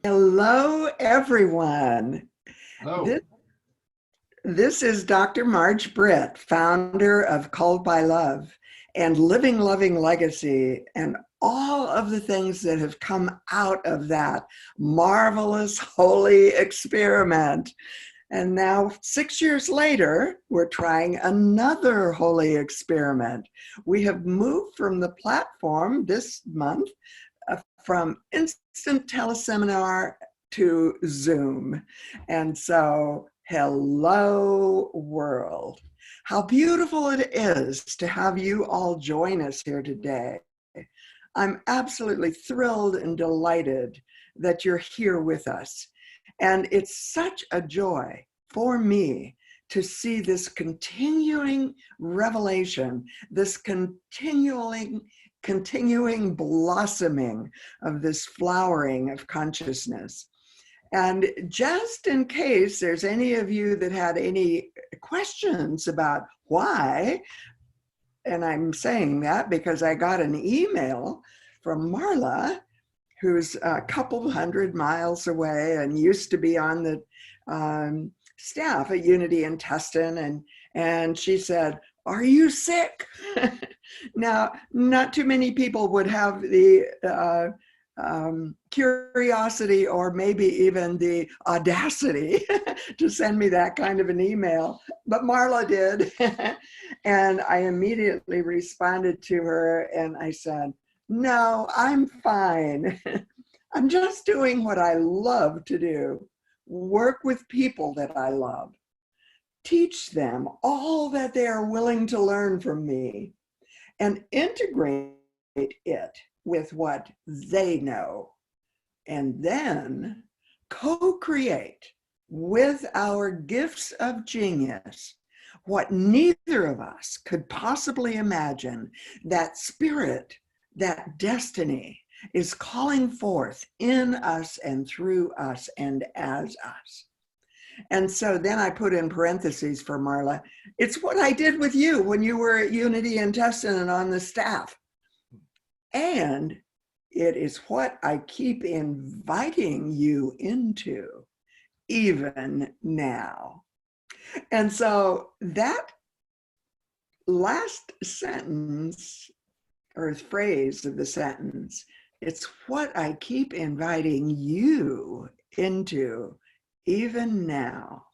Hello, everyone. Hello. This, this is Dr. Marj Britt, founder of Called by Love and Living Loving Legacy, and all of the things that have come out of that marvelous holy experiment. And now, 6 years later, we're trying another holy experiment. We have moved from the platform this month from instant teleseminar to Zoom. And so, hello, world. How beautiful it is to have you all join us here today. I'm absolutely thrilled and delighted that you're here with us. And it's such a joy for me to see this continuing revelation, this continuing blossoming of this flowering of consciousness. And just in case there's any of you that had any questions about why, and I'm saying that because I got an email from Marla, who's a couple hundred miles away and used to be on the staff at Unity in Tustin, and she said, "Are you sick?" Now, not too many people would have the curiosity or maybe even the audacity to send me that kind of an email, but Marla did. And I immediately responded to her and I said, "No, I'm fine. I'm just doing what I love to do, work with people that I love, teach them all that they are willing to learn from me, and integrate it with what they know, and then co-create with our gifts of genius what neither of us could possibly imagine, that spirit, that destiny is calling forth in us and through us and as us." And so then I put in parentheses for Marla, "It's what I did with you when you were at Unity in Tustin and on the staff. And it is what I keep inviting you into even now." And so that last sentence or phrase of the sentence, "It's what I keep inviting you into even now,"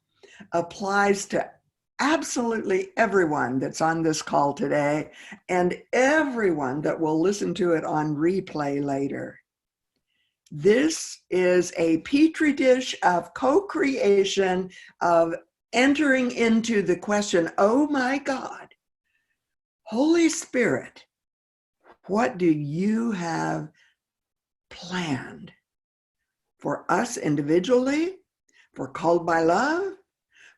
applies to absolutely everyone that's on this call today and everyone that will listen to it on replay later. This is a petri dish of co-creation, of entering into the question, oh my God, Holy Spirit, what do you have planned for us individually, for Called by Love,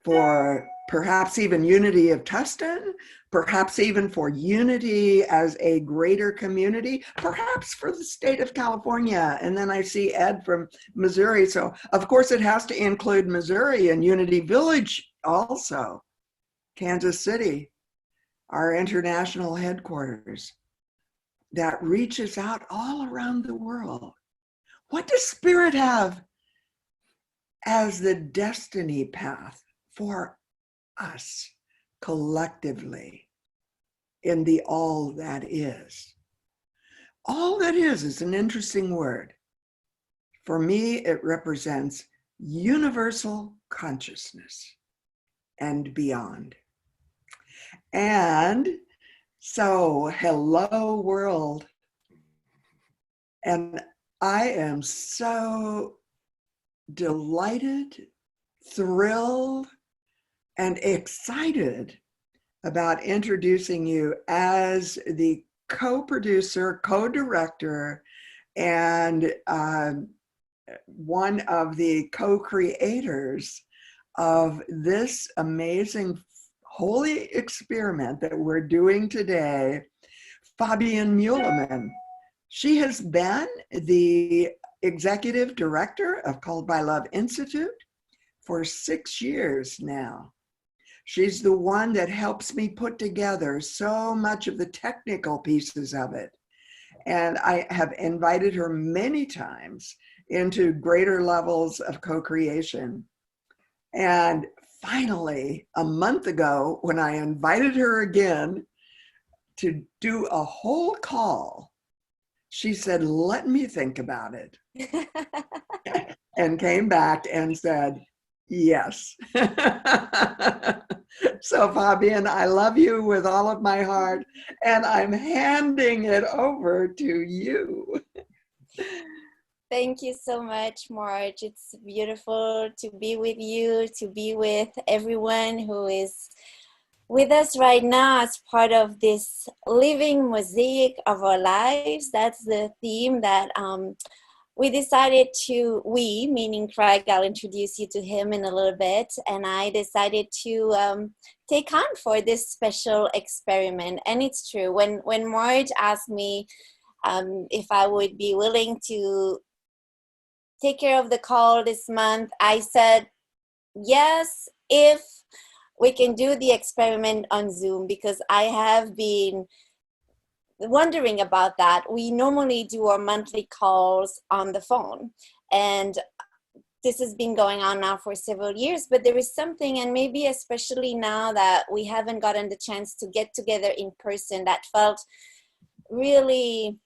for perhaps even Unity of Tustin, perhaps even for Unity as a greater community, perhaps for the state of California. And then I see Ed from Missouri. So of course it has to include Missouri and Unity Village also, Kansas City, our international headquarters that reaches out all around the world. What does Spirit have as the destiny path for us collectively in the all that is? All that is an interesting word. For me, it represents universal consciousness and beyond. And so, hello, world. And I am so delighted, thrilled, and excited about introducing you as the co-producer, co-director, and one of the co-creators of this amazing holy experiment that we're doing today, Fabienne Meuleman. She has been the executive director of Called by Love Institute for 6 years now. She's the one that helps me put together so much of the technical pieces of it. And I have invited her many times into greater levels of co-creation. And finally, a month ago, when I invited her again to do a whole call, she said, let me think about it. And came back and said, yes. So Fabienne, I love you with all of my heart, and I'm handing it over to you. Thank you so much, Marj. It's beautiful to be with you, to be with everyone who is with us right now as part of this living mosaic of our lives. That's the theme that we decided to, we, meaning Craig, I'll introduce you to him in a little bit, and I decided to take on for this special experiment. And it's true, when Marj asked me if I would be willing to take care of the call this month, I said yes, if we can do the experiment on Zoom, because I have been wondering about that. We normally do our monthly calls on the phone, and this has been going on now for several years, but there is something, and maybe especially now that we haven't gotten the chance to get together in person, that felt really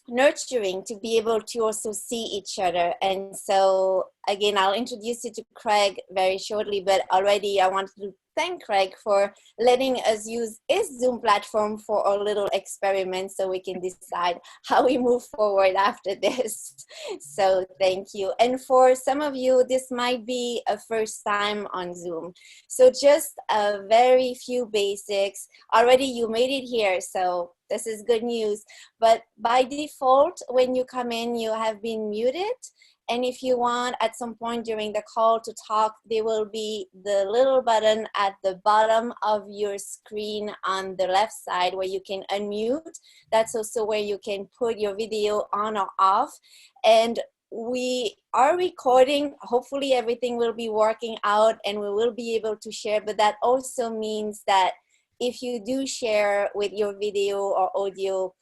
nurturing to be able to also see each other. And so again, I'll introduce you to Craig very shortly, but already I wanted to thank Craig for letting us use his Zoom platform for our little experiment so we can decide how we move forward after this. So thank you. And for some of you, this might be a first time on Zoom. So just a very few basics. Already you made it here, so this is good news. But by default, when you come in, you have been muted. And if you want at some point during the call to talk, there will be the little button at the bottom of your screen on the left side where you can unmute. That's also where you can put your video on or off. And we are recording. Hopefully everything will be working out and we will be able to share. But that also means that if you do share with your video or audio,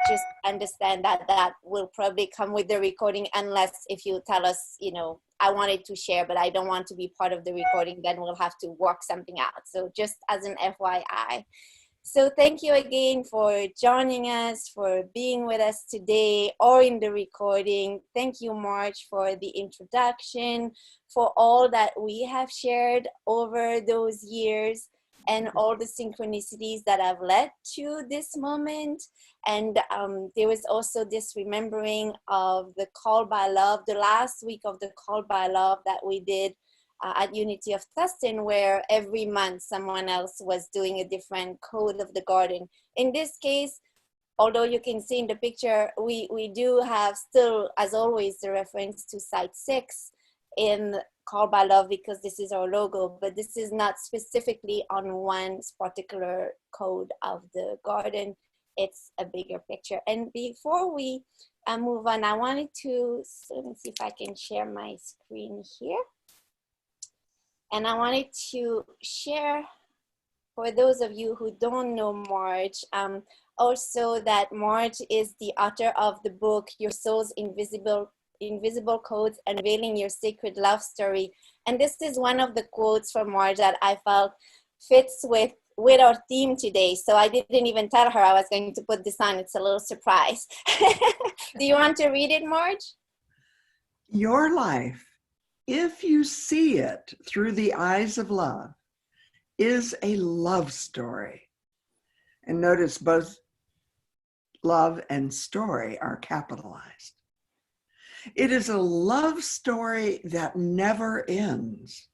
just understand that that will probably come with the recording, unless if you tell us, you know, I wanted to share, but I don't want to be part of the recording, then we'll have to work something out. So just as an FYI. So thank you again for joining us, for being with us today or in the recording. Thank you, Marj, for the introduction, for all that we have shared over those years, and all the synchronicities that have led to this moment. And there was also this remembering of the Call by Love, the last week of the Call by Love that we did at Unity of Tustin, where every month someone else was doing a different code of the garden. In this case, although you can see in the picture, we do have still, as always, the reference to site 6 in Call by Love, because this is our logo, but this is not specifically on one particular code of the garden. It's a bigger picture. And before we move on, I wanted to, so let me see if I can share my screen here. And I wanted to share, for those of you who don't know Marj, also that Marj is the author of the book, Your Soul's Invisible Codes, Unveiling Your Sacred Love Story. And this is one of the quotes from Marj that I felt fits with our theme today. So I didn't even tell her I was going to put this on. It's a little surprise. Do you want to read it, Marj? Your life, if you see it through the eyes of love, is a love story. And notice both love and story are capitalized. It is a love story that never ends.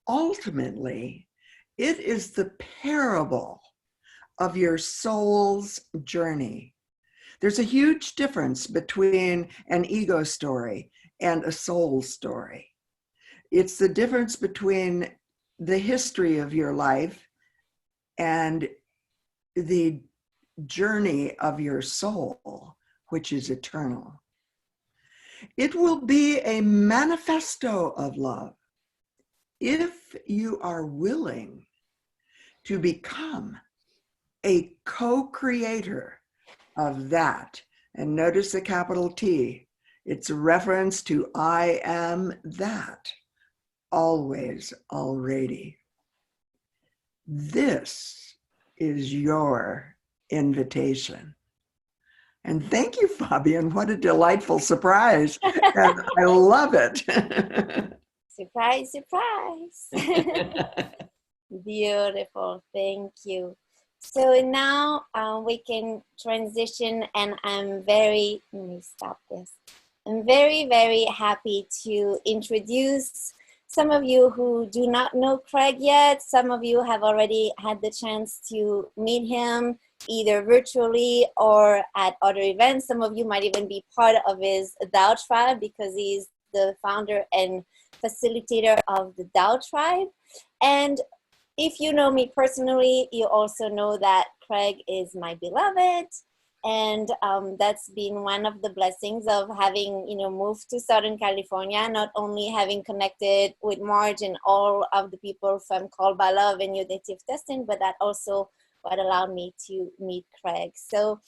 Ultimately, it is the parable of your soul's journey. There's a huge difference between an ego story and a soul story. It's the difference between the history of your life and the journey of your soul, which is eternal. It will be a manifesto of love if you are willing to become a co-creator of that. And notice the capital T It's a reference to I am that, always, already. This is your invitation. And thank you, Fabienne. What a delightful surprise. And I love it. Surprise, surprise. Beautiful. Thank you. So now we can transition, and let me stop this. I'm very, very happy to introduce some of you who do not know Craig yet. Some of you have already had the chance to meet him either virtually or at other events. Some of you might even be part of his Tao Tribe because he's the founder and facilitator of the Tao Tribe. And if you know me personally, you also know that Craig is my beloved. And that's been one of the blessings of having, moved to Southern California, not only having connected with Marj and all of the people from Called by Love and Your Native Tustin, but that also what allowed me to meet Craig. So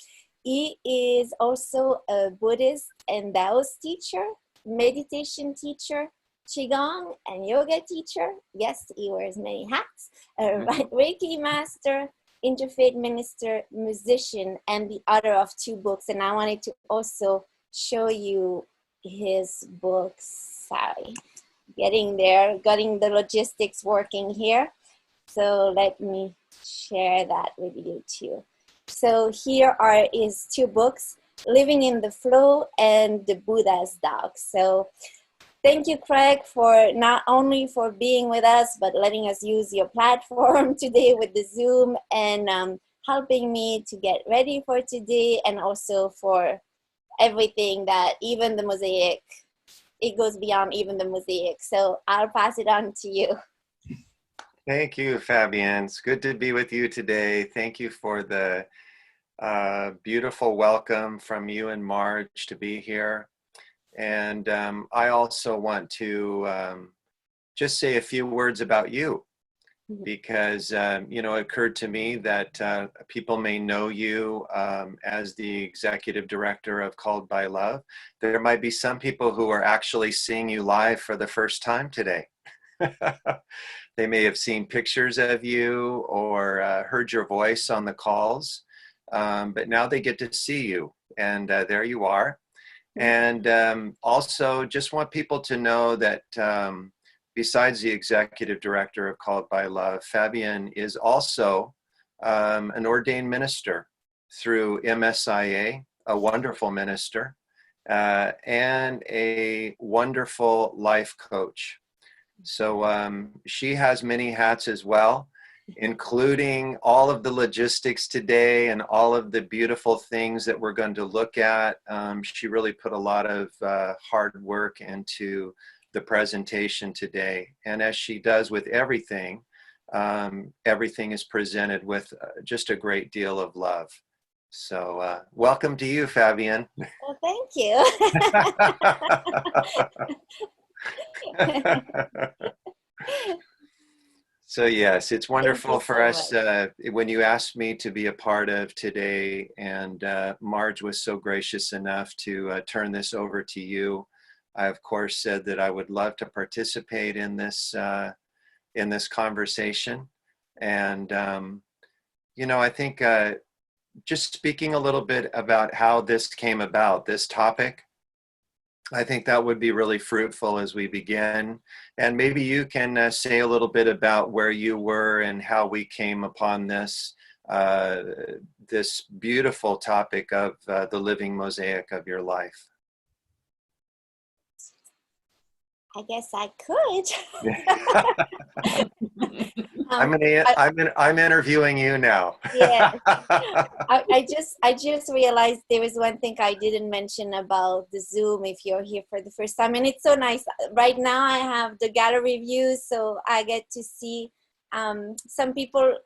he is also a Buddhist and Taoist teacher, meditation teacher, Qigong and yoga teacher. Yes, he wears many hats. A Reiki master, interfaith minister, musician, and the author of 2 books. And I wanted to also show you his books. Sorry, getting the logistics working here. So let me share that with you too. So here are his 2 books, Living in the Flow and The Buddha's Dog. So thank you, Craig, for not only for being with us, but letting us use your platform today with the Zoom and helping me to get ready for today, and also for everything that even the mosaic, it goes beyond even the mosaic. So I'll pass it on to you. Thank you, Fabienne. It's good to be with you today. Thank you for the beautiful welcome from you and Marj to be here. And I also want to just say a few words about you, because, it occurred to me that people may know you as the executive director of Called by Love. There might be some people who are actually seeing you live for the first time today. They may have seen pictures of you or heard your voice on the calls, but now they get to see you, and there you are. And also just want people to know that besides the executive director of Called by Love, Fabienne is also an ordained minister through MSIA, a wonderful minister, and a wonderful life coach. So she has many hats as well, including all of the logistics today and all of the beautiful things that we're going to look at. She really put a lot of hard work into the presentation today. And as she does with everything, everything is presented with just a great deal of love. So welcome to you, Fabienne. Well, thank you. So yes, it's wonderful for us much. when you asked me to be a part of today, and Marj was so gracious enough to turn this over to you. I of course said that I would love to participate in this conversation, and I think just speaking a little bit about how this came about, this topic, I think that would be really fruitful as we begin. And maybe you can say a little bit about where you were and how we came upon this this beautiful topic of the living mosaic of your life. I guess I could. I'm interviewing you now. Yeah, I just realized there was one thing I didn't mention about the Zoom if you're here for the first time, and it's so nice. Right now I have the gallery view, so I get to see some people.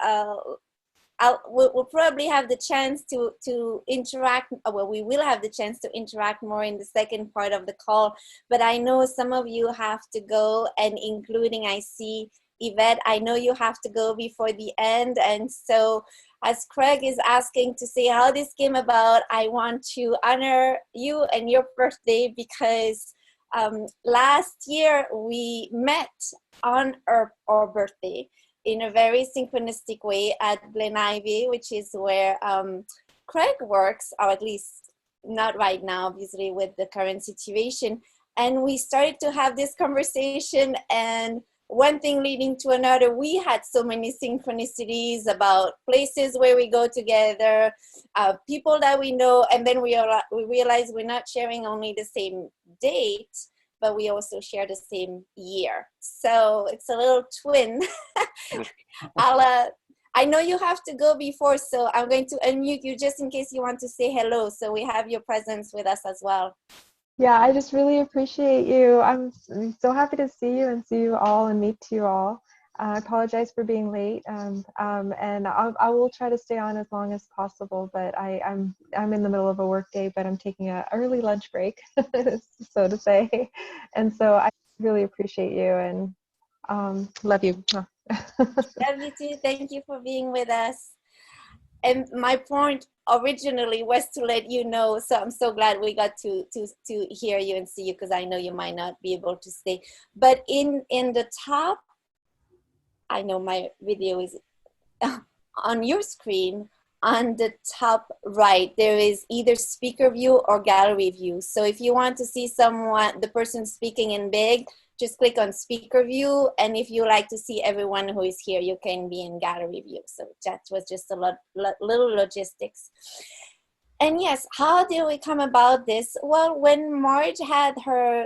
We'll probably have the chance to interact. Well, we will have the chance to interact more in the second part of the call. But I know some of you have to go, and including I see Yvette, I know you have to go before the end, and so as Craig is asking to say how this came about, I want to honor you and your birthday because last year we met on our birthday in a very synchronistic way at Glen Ivy, which is where Craig works, or at least not right now, obviously, with the current situation. And we started to have this conversation, and one thing leading to another. We had so many synchronicities about places where we go together, people that we know, and then we realized we're not sharing only the same date, but we also share the same year. So it's a little twin. I know you have to go before, so I'm going to unmute you just in case you want to say hello. So we have your presence with us as well. Yeah, I just really appreciate you. I'm so happy to see you and see you all and meet you all. I apologize for being late, and I will try to stay on as long as possible. But I'm in the middle of a work day, but I'm taking an early lunch break, so to say. And so I really appreciate you and love you. Love you too. Thank you for being with us. And my point originally was to let you know, so I'm so glad we got to hear you and see you, because I know you might not be able to stay. But in the top, I know my video is on your screen, on the top right, there is either speaker view or gallery view. So if you want to see someone, the person speaking in big, just click on speaker view. And if you like to see everyone who is here, you can be in gallery view. So that was just a little logistics. And yes, how did we come about this? Well, when Marj had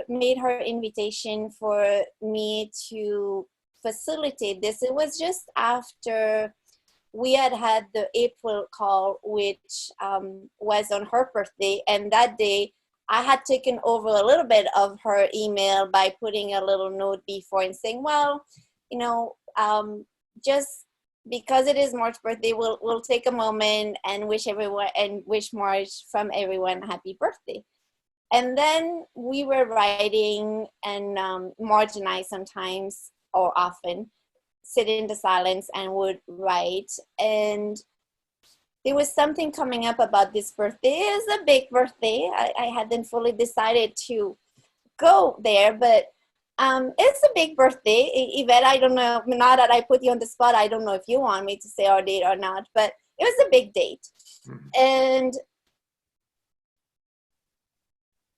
made her invitation for me to facilitate this, it was just after we had the April call, which was on her birthday. And that day, I had taken over a little bit of her email by putting a little note before and saying, well, you know, just because it is Marj's birthday, we'll take a moment and wish everyone and wish Marj from everyone happy birthday. And then we were writing, and Marj and I sometimes or often sit in the silence and would write. And there was something coming up about this birthday. It is a big birthday. I hadn't fully decided to go there, but it's a big birthday. Yvette, I don't know, now that I put you on the spot, I don't know if you want me to say our date or not, but it was a big date. And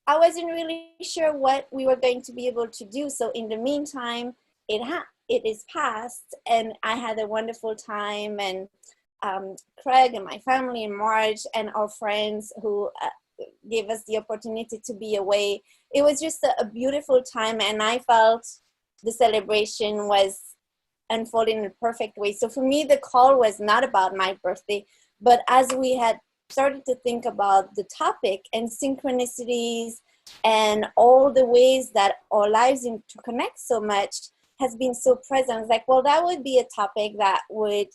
I wasn't really sure what we were going to be able to do. So in the meantime, it is past, and I had a wonderful time, and Craig and my family and Marj and our friends who gave us the opportunity to be away. It was just a beautiful time, and I felt the celebration was unfolding in a perfect way. So for me, the call was not about my birthday, but as we had started to think about the topic and synchronicities and all the ways that our lives interconnect so much has been so present. I was like, well, that would be a topic that would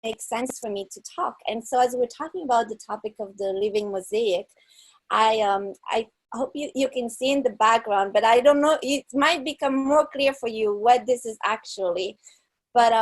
make sense for me to talk. And so as we're talking about the topic of the Living Mosaic, I hope you can see in the background, but I don't know, it might become more clear for you what this is actually. But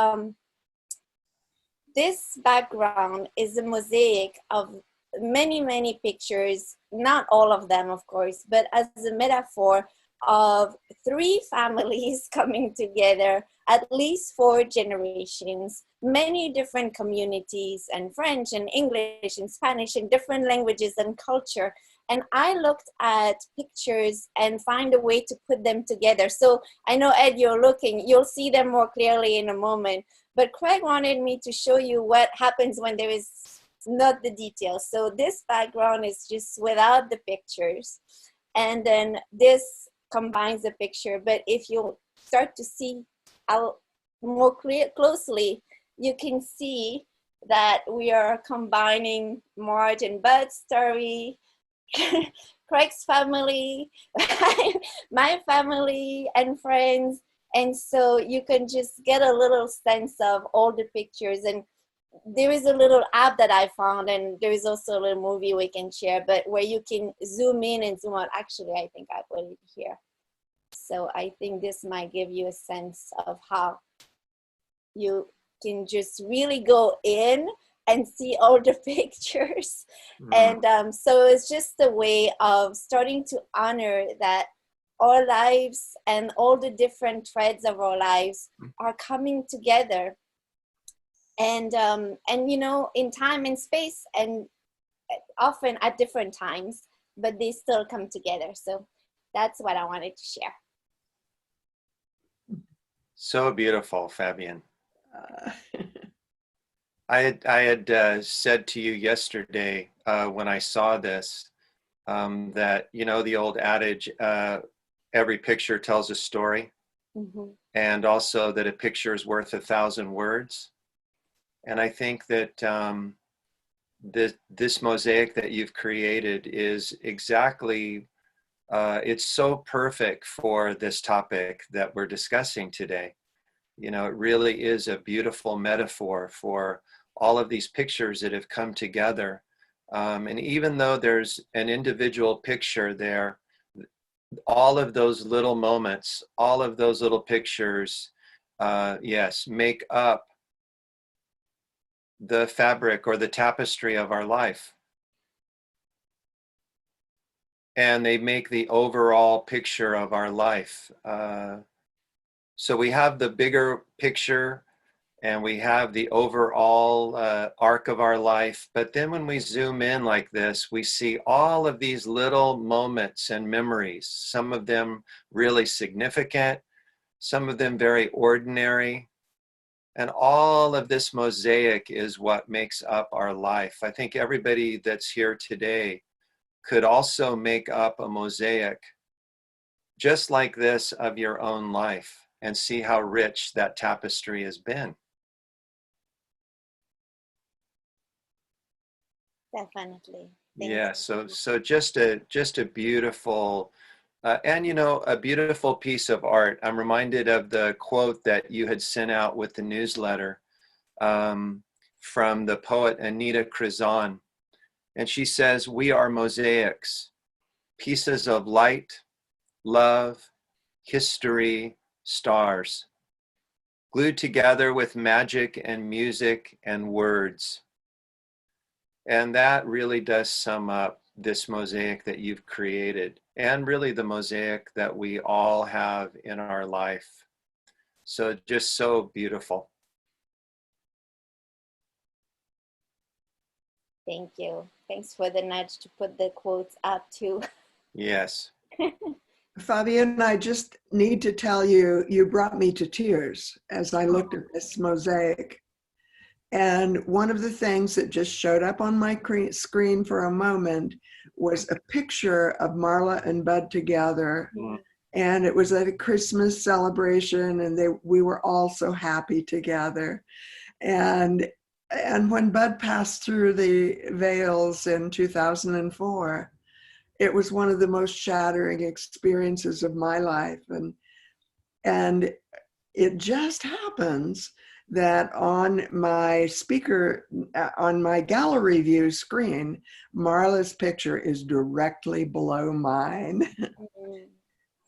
this background is a mosaic of many, many pictures, not all of them, of course, but as a metaphor of 3 families coming together, at least 4 generations, many different communities, and French and English and Spanish and different languages and culture. And I looked at pictures and find a way to put them together. So I know, Ed, you're looking, you'll see them more clearly in a moment. But Craig wanted me to show you what happens when there is not the details. So this background is just without the pictures. And then this combines the picture. But if you start to see more closely, you can see that we are combining Marj and Bud's story, Craig's family, my family and friends. And so you can just get a little sense of all the pictures. And there is a little app that I found, and there is also a little movie we can share, but where you can zoom in and zoom out. Actually, I think I put it here. So I think this might give you a sense of how you can just really go in and see all the pictures. Mm. And so it's just a way of starting to honor that our lives and all the different threads of our lives are coming together. And you know, in time and space, and often at different times, but they still come together. So that's what I wanted to share. So beautiful, Fabienne. Uh, I had said to you yesterday when I saw this that, you know, the old adage, every picture tells a story, Mm-hmm. and also that a picture is worth 1,000 words. And I think that this mosaic that you've created is exactly, it's so perfect for this topic that we're discussing today. You know, it really is a beautiful metaphor for all of these pictures that have come together. And even though there's an individual picture there, all of those little moments, all of those little pictures, yes, make up the fabric or the tapestry of our life. And they make the overall picture of our life. So we have the bigger picture and we have the overall arc of our life. But then when we zoom in like this, we see all of these little moments and memories, some of them really significant, some of them very ordinary. And all of this mosaic is what makes up our life. I think everybody that's here today could also make up a mosaic just like this of your own life and see how rich that tapestry has been. Definitely. Yeah, so just a beautiful and, you know, a beautiful piece of art. I'm reminded of the quote that you had sent out with the newsletter from the poet Anita Krizan. And she says, "We are mosaics, pieces of light, love, history, stars, glued together with magic and music and words." And that really does sum up this mosaic that you've created, and really the mosaic that we all have in our life. So just so beautiful. Thank you. Thanks for the nudge to put the quotes up too. Yes. Fabienne, I just need to tell you, you brought me to tears as I looked at this mosaic. And one of the things that just showed up on my screen for a moment was a picture of Marla and Bud together. Mm. And it was at a Christmas celebration, and we were all so happy together. And when Bud passed through the veils in 2004, it was one of the most shattering experiences of my life. And it just happens that on my gallery view screen, Marla's picture is directly below mine. Mm-hmm.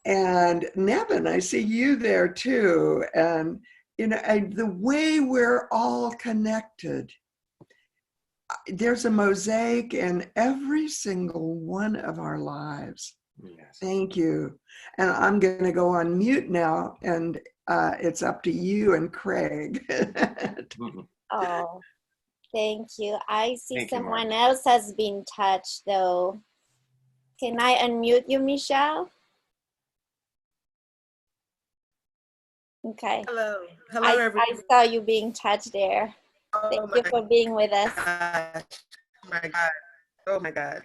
And Nevin, I see you there too. And, you know, the way we're all connected, there's a mosaic in every single one of our lives. Yes. Thank you. And I'm going to go on mute now, and it's up to you and Craig. Oh, thank you. I see Thank you, someone Marj. else has been touched though. Can I unmute you, Michelle? Okay. Hello. Hello, I everyone. saw you being touched there. Thank you for being with us. Gosh. My God. Oh my God.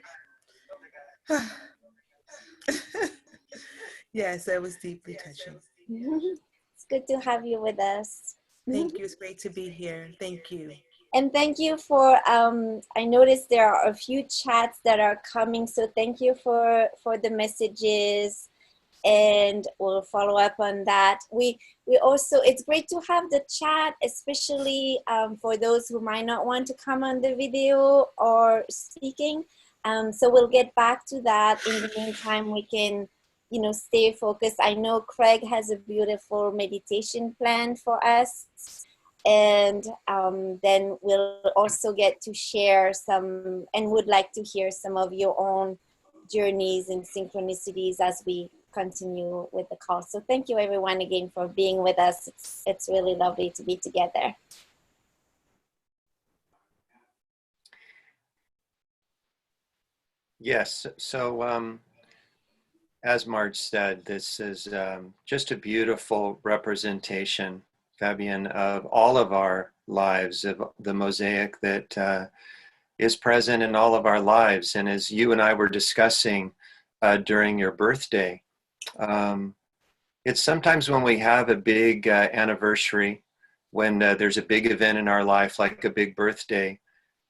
Yes, that was deeply touching. It's good to have you with us. Thank you. It's great to be here. Thank you. And thank you for, I noticed there are a few chats that are coming. So thank you for the messages, and we'll follow up on that. We also, it's great to have the chat, especially for those who might not want to come on the video or speaking. So we'll get back to that. In the meantime, we can, you know, stay focused. I know Craig has a beautiful meditation plan for us. And then we'll also get to share some, and would like to hear some of your own journeys and synchronicities as we continue with the call. So thank you everyone again for being with us. It's really lovely to be together. Yes, so as Marj said, this is just a beautiful representation, Fabienne, of all of our lives, of the mosaic that is present in all of our lives. And as you and I were discussing during your birthday, it's sometimes when we have a big anniversary, when there's a big event in our life, like a big birthday,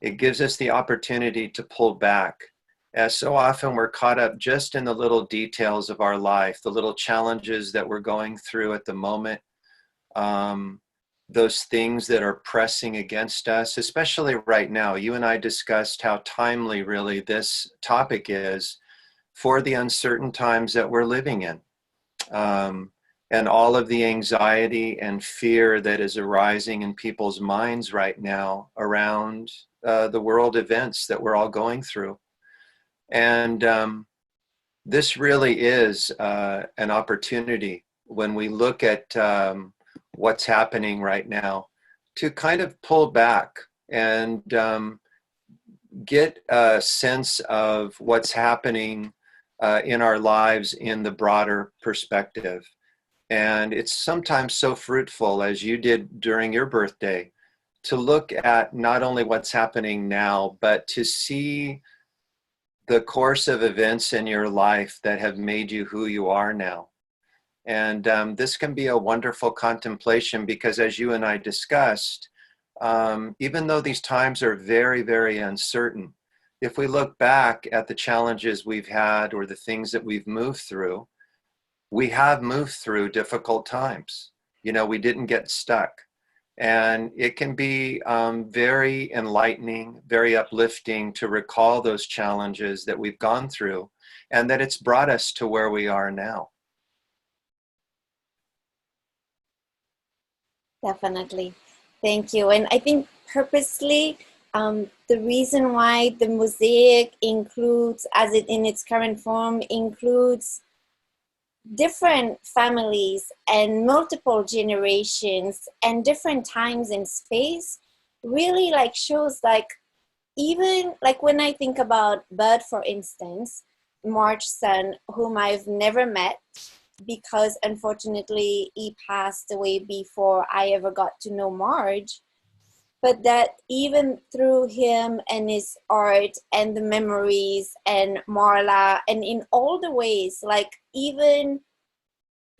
it gives us the opportunity to pull back. As so often we're caught up just in the little details of our life, the little challenges that we're going through at the moment, those things that are pressing against us, especially right now. You and I discussed how timely really this topic is for the uncertain times that we're living in. And all of the anxiety and fear that is arising in people's minds right now around the world events that we're all going through. And this really is an opportunity when we look at what's happening right now to kind of pull back and get a sense of what's happening in our lives in the broader perspective. And it's sometimes so fruitful, as you did during your birthday, to look at not only what's happening now, but to see the course of events in your life that have made you who you are now. And this can be a wonderful contemplation because, as you and I discussed, even though these times are very, very uncertain, if we look back at the challenges we've had or the things that we've moved through, we have moved through difficult times. You know, we didn't get stuck. And it can be very enlightening, very uplifting to recall those challenges that we've gone through and that it's brought us to where we are now. Definitely. Thank you. And I think purposely, the reason why the mosaic includes, as it in its current form, includes different families and multiple generations and different times and space, really like shows like, even like when I think about Bud, for instance, Marj's son, whom I've never met because unfortunately he passed away before I ever got to know Marj, but that even through him and his art and the memories and Marla, and in all the ways, like even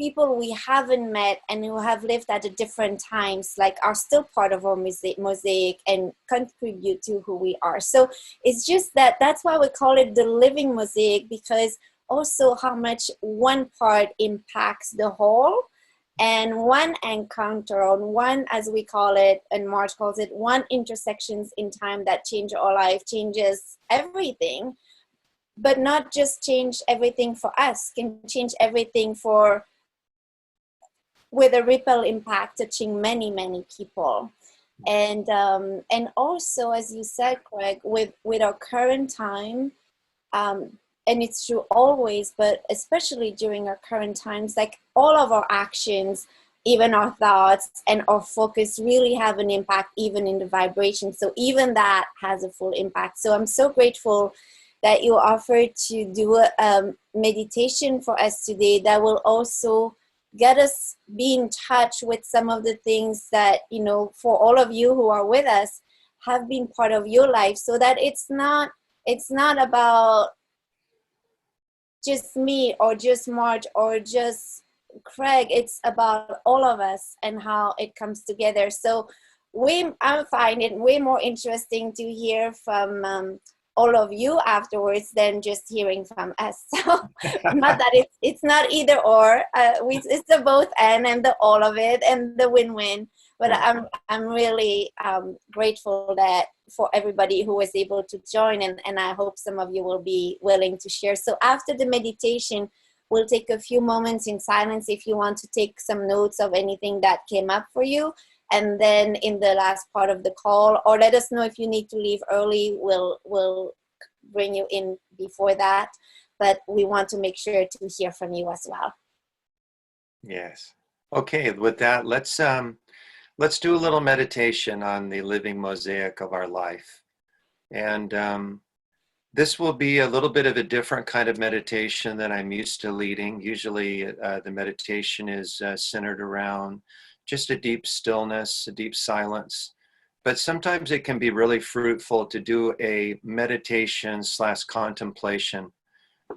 people we haven't met and who have lived at a different times, like are still part of our mosaic and contribute to who we are. So it's just that's why we call it the living mosaic, because also how much one part impacts the whole, and one encounter on one, as we call it, and Marj calls it, one intersections in time that change our life, changes everything, but not just change everything for us, can change everything for, with a ripple impact touching many, many people. And also, as you said, Craig, with our current time, and it's true always, but especially during our current times, like all of our actions, even our thoughts and our focus really have an impact even in the vibration. So even that has a full impact. So I'm so grateful that you offered to do a meditation for us today that will also get us be in touch with some of the things that, you know, for all of you who are with us, have been part of your life, so that it's not about just me or just Marj or just Craig. It's about all of us and how it comes together. So I find it way more interesting to hear from all of you afterwards than just hearing from us. So not that it's not either or, it's the both and the all of it and the win-win. But I'm really grateful that for everybody who was able to join, and I hope some of you will be willing to share. So after the meditation, we'll take a few moments in silence if you want to take some notes of anything that came up for you. And then in the last part of the call, or let us know if you need to leave early, we'll bring you in before that. But we want to make sure to hear from you as well. Yes. Okay, with that, let's do a little meditation on the living mosaic of our life. And this will be a little bit of a different kind of meditation than I'm used to leading. Usually the meditation is centered around just a deep stillness, a deep silence. But sometimes it can be really fruitful to do a meditation / contemplation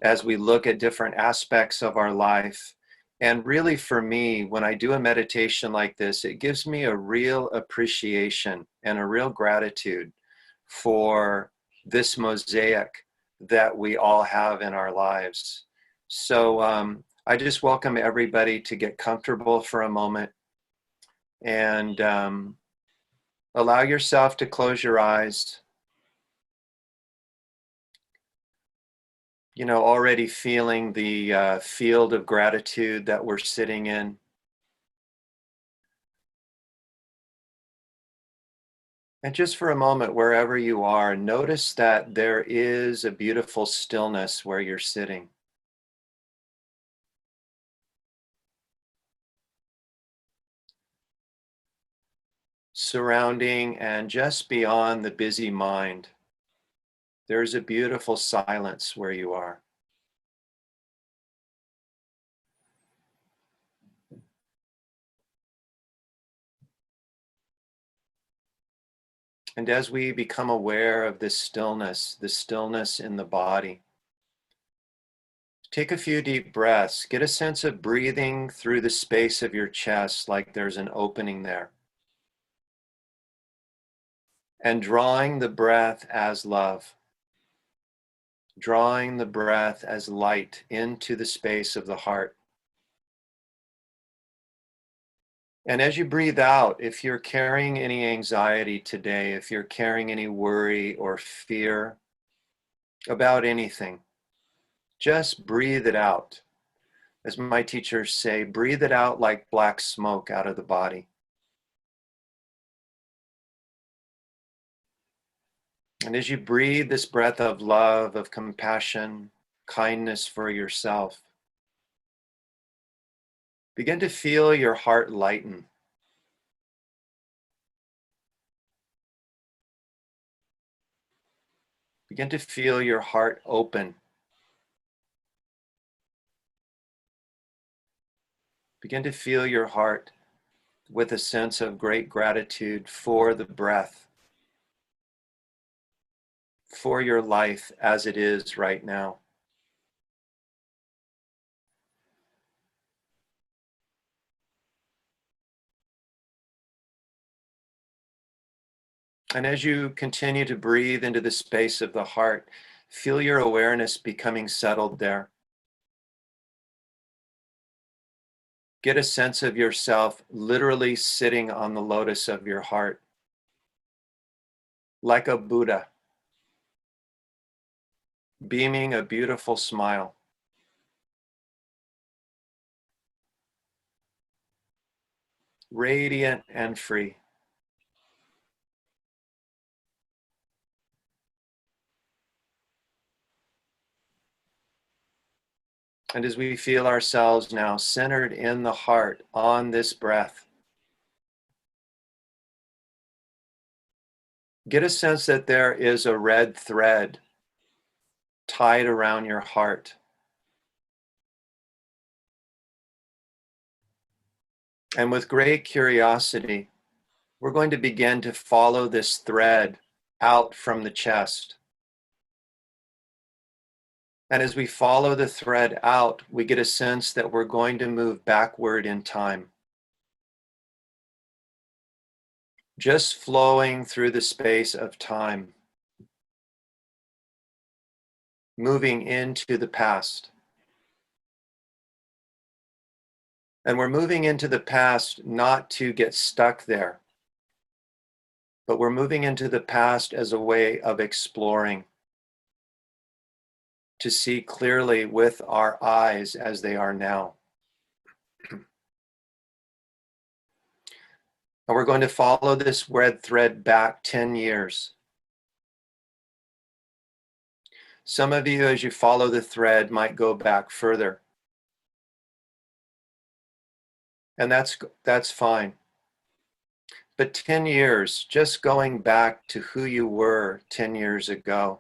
as we look at different aspects of our life. And really for me, when I do a meditation like this, it gives me a real appreciation and a real gratitude for this mosaic that we all have in our lives. So I just welcome everybody to get comfortable for a moment and allow yourself to close your eyes. You know, already feeling the field of gratitude that we're sitting in. And just for a moment, wherever you are, notice that there is a beautiful stillness where you're sitting. Surrounding and just beyond the busy mind, there's a beautiful silence where you are. And as we become aware of this stillness, the stillness in the body, take a few deep breaths. Get a sense of breathing through the space of your chest like there's an opening there. And drawing the breath as love. Drawing the breath as light into the space of the heart. And as you breathe out, if you're carrying any anxiety today, if you're carrying any worry or fear about anything, just breathe it out. As my teachers say, breathe it out like black smoke out of the body. And as you breathe this breath of love, of compassion, kindness for yourself, begin to feel your heart lighten. Begin to feel your heart open. Begin to feel your heart with a sense of great gratitude for the breath, for your life as it is right now. And as you continue to breathe into the space of the heart, feel your awareness becoming settled there. Get a sense of yourself literally sitting on the lotus of your heart, like a Buddha, beaming a beautiful smile. Radiant and free. And as we feel ourselves now centered in the heart on this breath, get a sense that there is a red thread tied around your heart. And with great curiosity, we're going to begin to follow this thread out from the chest. And as we follow the thread out, we get a sense that we're going to move backward in time. Just flowing through the space of time. Moving into the past. And we're moving into the past not to get stuck there, but we're moving into the past as a way of exploring, to see clearly with our eyes as they are now. And we're going to follow this red thread back 10 years. Some of you, as you follow the thread, might go back further. And that's fine. But 10 years, just going back to who you were 10 years ago,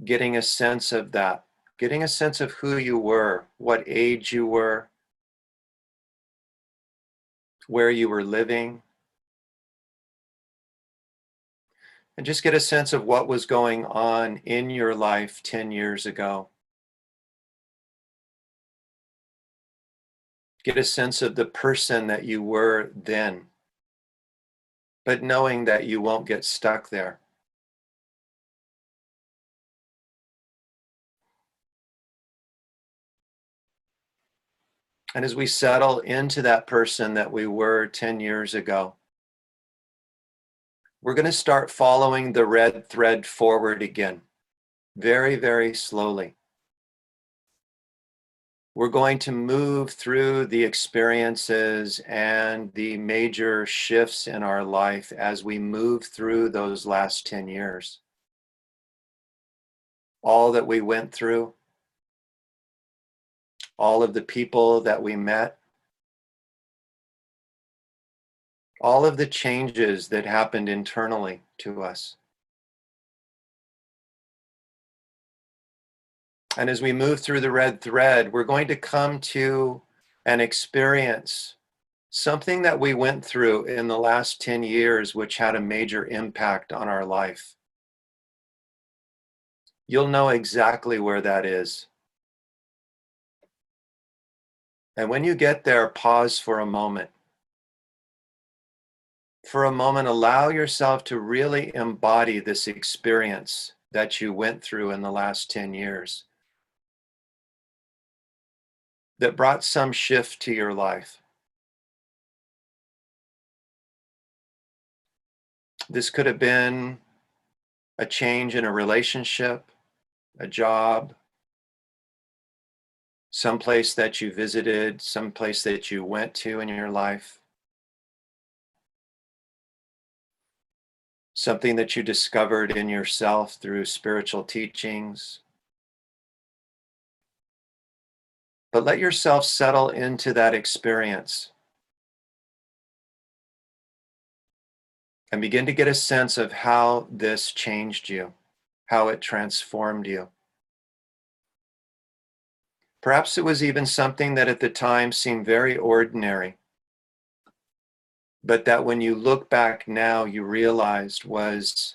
getting a sense of that, getting a sense of who you were, what age you were, where you were living, and just get a sense of what was going on in your life 10 years ago. Get a sense of the person that you were then, but knowing that you won't get stuck there. And as we settle into that person that we were 10 years ago, we're going to start following the red thread forward again, very, very slowly. We're going to move through the experiences and the major shifts in our life as we move through those last 10 years. All that we went through, all of the people that we met, all of the changes that happened internally to us. And as we move through the red thread, we're going to come to an experience, something that we went through in the last 10 years, which had a major impact on our life. You'll know exactly where that is. And when you get there, pause for a moment. For a moment, allow yourself to really embody this experience that you went through in the last 10 years that brought some shift to your life. This could have been a change in a relationship, a job, someplace that you visited, someplace that you went to in your life, something that you discovered in yourself through spiritual teachings. But let yourself settle into that experience and begin to get a sense of how this changed you, how it transformed you. Perhaps it was even something that at the time seemed very ordinary, but that when you look back now, you realized was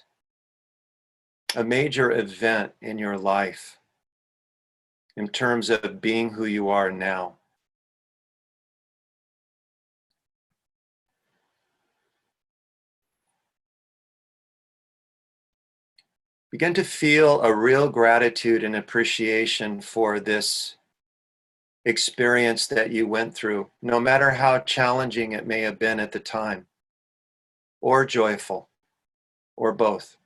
a major event in your life in terms of being who you are now. Begin to feel a real gratitude and appreciation for this experience that you went through, no matter how challenging it may have been at the time, or joyful, or both.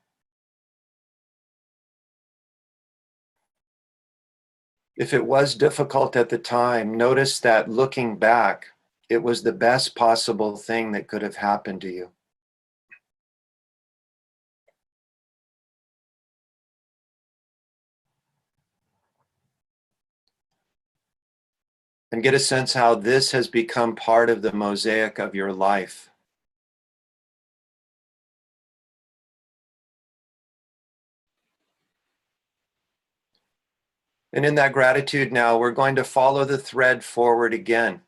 If it was difficult at the time, notice that looking back, it was the best possible thing that could have happened to you. And get a sense how this has become part of the mosaic of your life. And in that gratitude now, we're going to follow the thread forward again,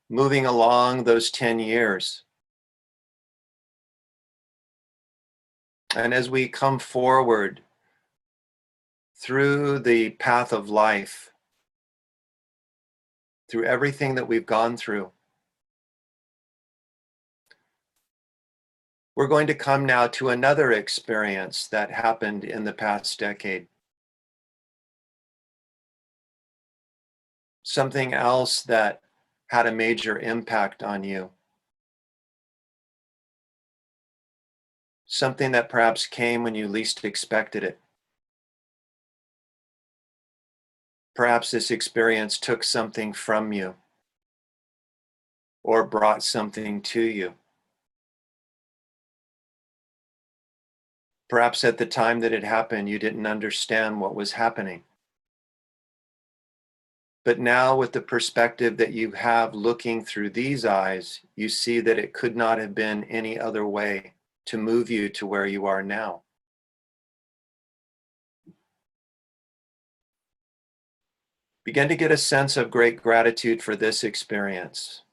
moving along those 10 years. And as we come forward through the path of life, through everything that we've gone through, we're going to come now to another experience that happened in the past decade. Something else that had a major impact on you. Something that perhaps came when you least expected it. Perhaps this experience took something from you or brought something to you. Perhaps at the time that it happened, you didn't understand what was happening. But now, with the perspective that you have looking through these eyes, you see that it could not have been any other way to move you to where you are now. Begin to get a sense of great gratitude for this experience,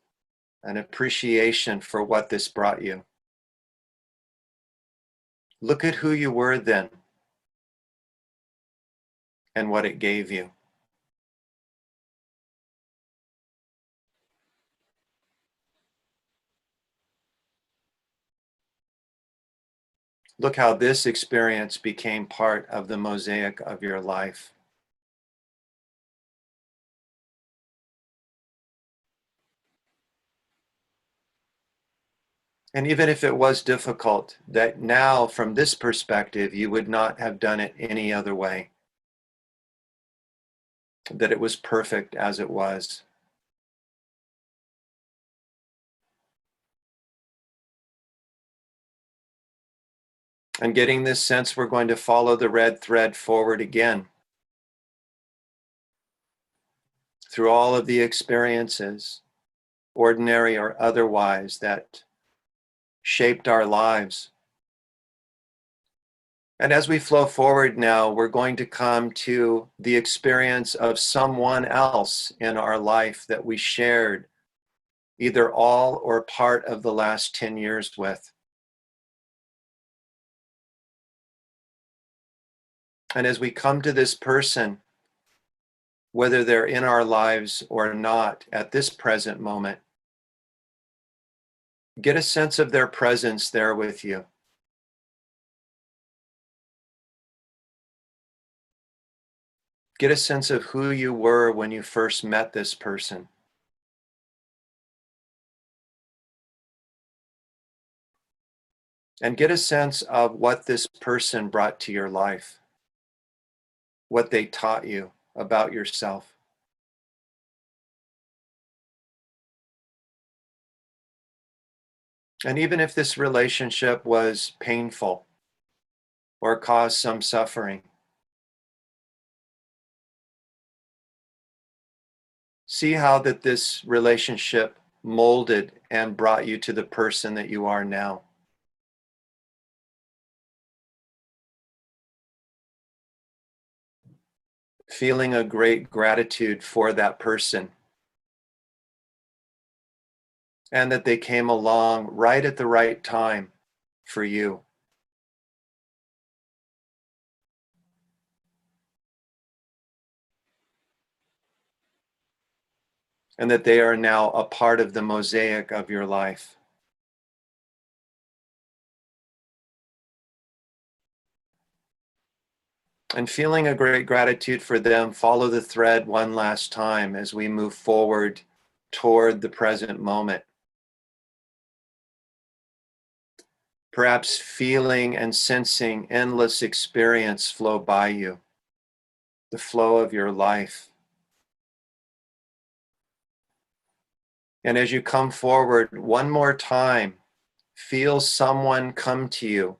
an appreciation for what this brought you. Look at who you were then and what it gave you. Look how this experience became part of the mosaic of your life. And even if it was difficult, that now from this perspective, you would not have done it any other way. That it was perfect as it was. And getting this sense, we're going to follow the red thread forward again. Through all of the experiences, ordinary or otherwise, that shaped our lives. And as we flow forward now, we're going to come to the experience of someone else in our life that we shared either all or part of the last 10 years with. And as we come to this person, whether they're in our lives or not at this present moment, get a sense of their presence there with you. Get a sense of who you were when you first met this person. And get a sense of what this person brought to your life, what they taught you about yourself. And even if this relationship was painful or caused some suffering, see how that this relationship molded and brought you to the person that you are now. Feeling a great gratitude for that person and that they came along right at the right time for you. And that they are now a part of the mosaic of your life. And feeling a great gratitude for them, follow the thread one last time as we move forward toward the present moment. Perhaps feeling and sensing endless experience flow by you, the flow of your life. And as you come forward one more time, feel someone come to you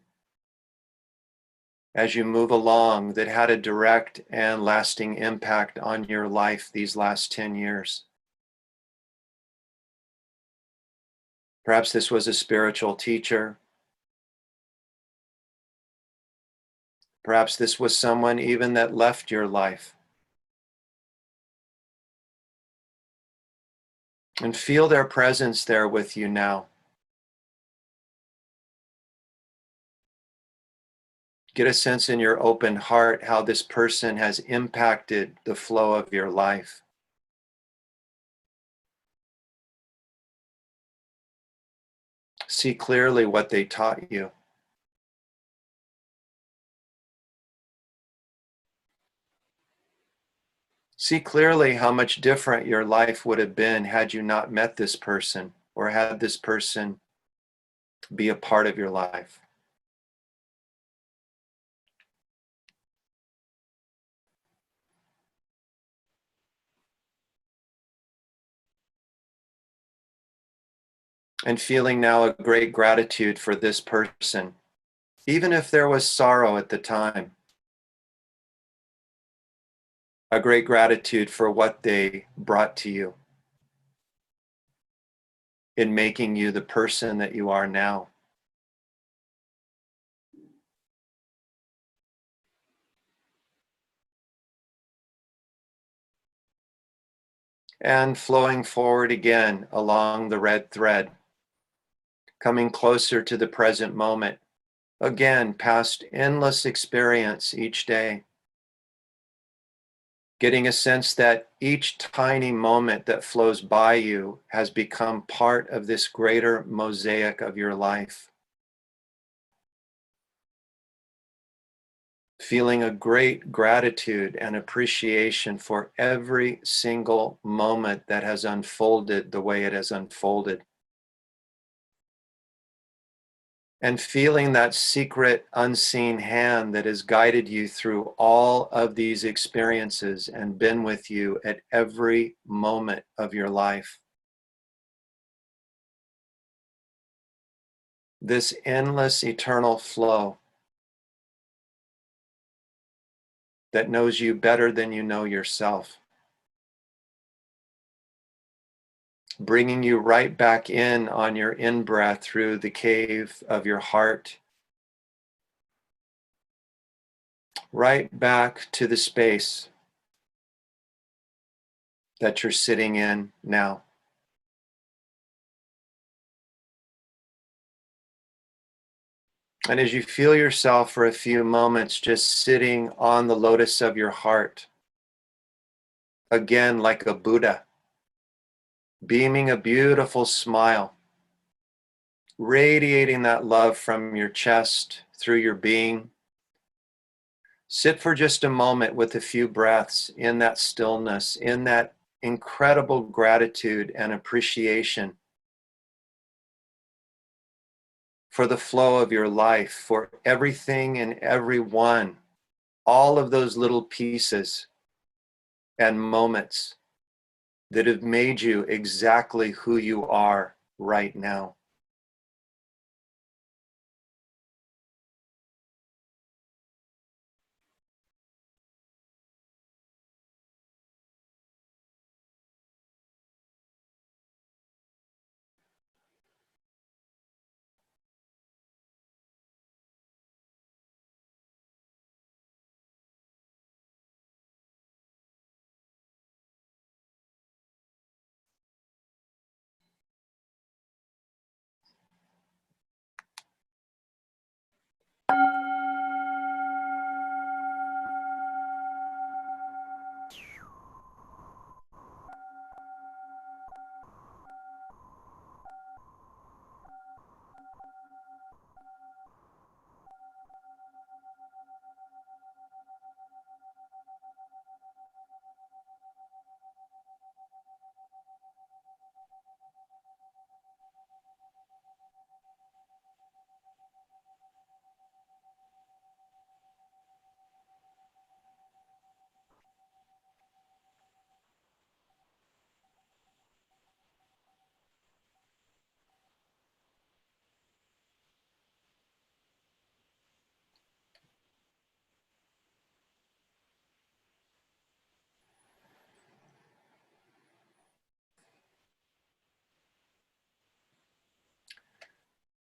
as you move along that had a direct and lasting impact on your life these last 10 years. Perhaps this was a spiritual teacher. Perhaps this was someone even that left your life. And feel their presence there with you now. Get a sense in your open heart how this person has impacted the flow of your life. See clearly what they taught you. See clearly how much different your life would have been had you not met this person or had this person be a part of your life. And feeling now a great gratitude for this person, even if there was sorrow at the time. A great gratitude for what they brought to you in making you the person that you are now. And flowing forward again along the red thread, coming closer to the present moment, again past endless experience each day, getting a sense that each tiny moment that flows by you has become part of this greater mosaic of your life. Feeling a great gratitude and appreciation for every single moment that has unfolded the way it has unfolded. And feeling that secret unseen hand that has guided you through all of these experiences and been with you at every moment of your life. This endless eternal flow that knows you better than you know yourself. Bringing you right back in on your in-breath through the cave of your heart, right back to the space that you're sitting in now. And as you feel yourself for a few moments just sitting on the lotus of your heart, again like a Buddha, beaming a beautiful smile, radiating that love from your chest through your being. Sit for just a moment with a few breaths in that stillness, in that incredible gratitude and appreciation for the flow of your life, for everything and everyone, all of those little pieces and moments that have made you exactly who you are right now.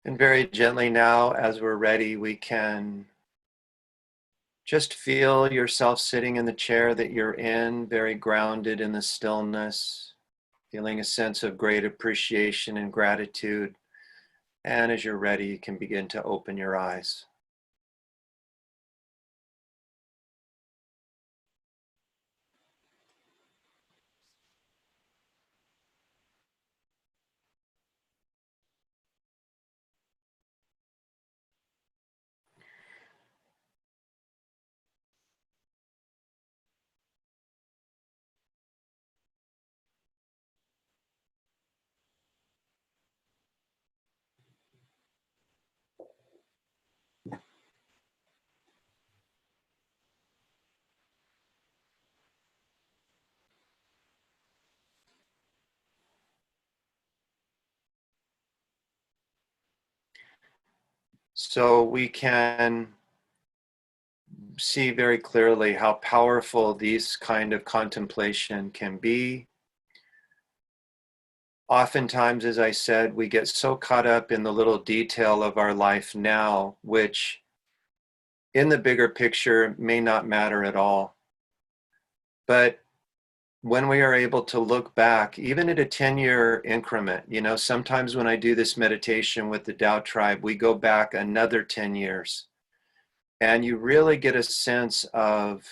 And very gently now, as we're ready, we can just feel yourself sitting in the chair that you're in, very grounded in the stillness, feeling a sense of great appreciation and gratitude. And as you're ready, you can begin to open your eyes. so we can see very clearly how powerful these kind of contemplation can be. Oftentimes, as I said, we get so caught up in the little detail of our life now, which in the bigger picture may not matter at all. But when we are able to look back, even at a 10-year increment, you know, sometimes when I do this meditation with the Tao tribe, we go back another 10 years. And you really get a sense of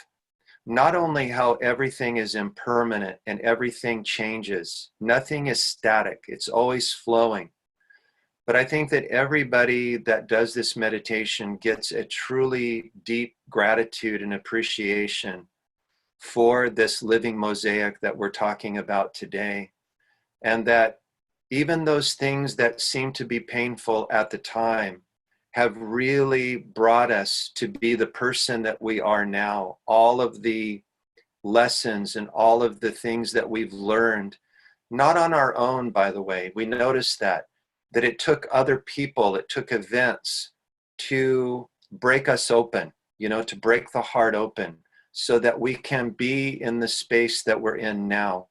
not only how everything is impermanent and everything changes, nothing is static, it's always flowing. But I think that everybody that does this meditation gets a truly deep gratitude and appreciation for this living mosaic that we're talking about today. And that even those things that seem to be painful at the time have really brought us to be the person that we are now. All of the lessons and all of the things that we've learned, not on our own, by the way. We noticed that it took other people, it took events to break us open, you know, to break the heart open so that we can be in the space that we're in now.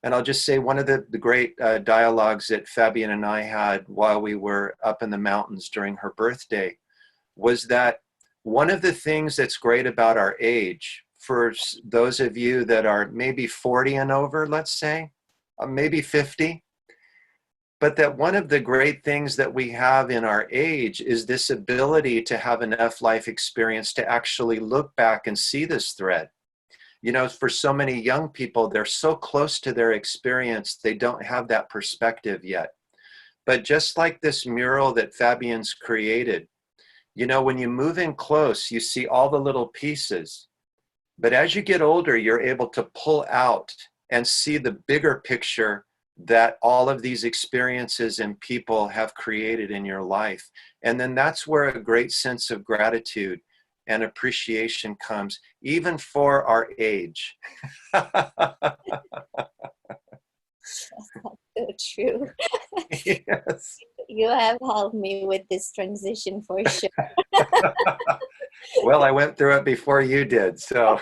And I'll just say one of the great dialogues that Fabienne and I had while we were up in the mountains during her birthday was that one of the things that's great about our age, for those of you that are maybe 40 and over, let's say, maybe 50, but that one of the great things that we have in our age is this ability to have enough life experience to actually look back and see this thread. You know, for so many young people, they're so close to their experience, they don't have that perspective yet. But just like this mural that Fabienne's created, you know, when you move in close, you see all the little pieces. But as you get older, you're able to pull out and see the bigger picture that all of these experiences and people have created in your life. And then that's where a great sense of gratitude and appreciation comes, even for our age. So true. Yes. You have helped me with this transition for sure. Well, I went through it before you did, so.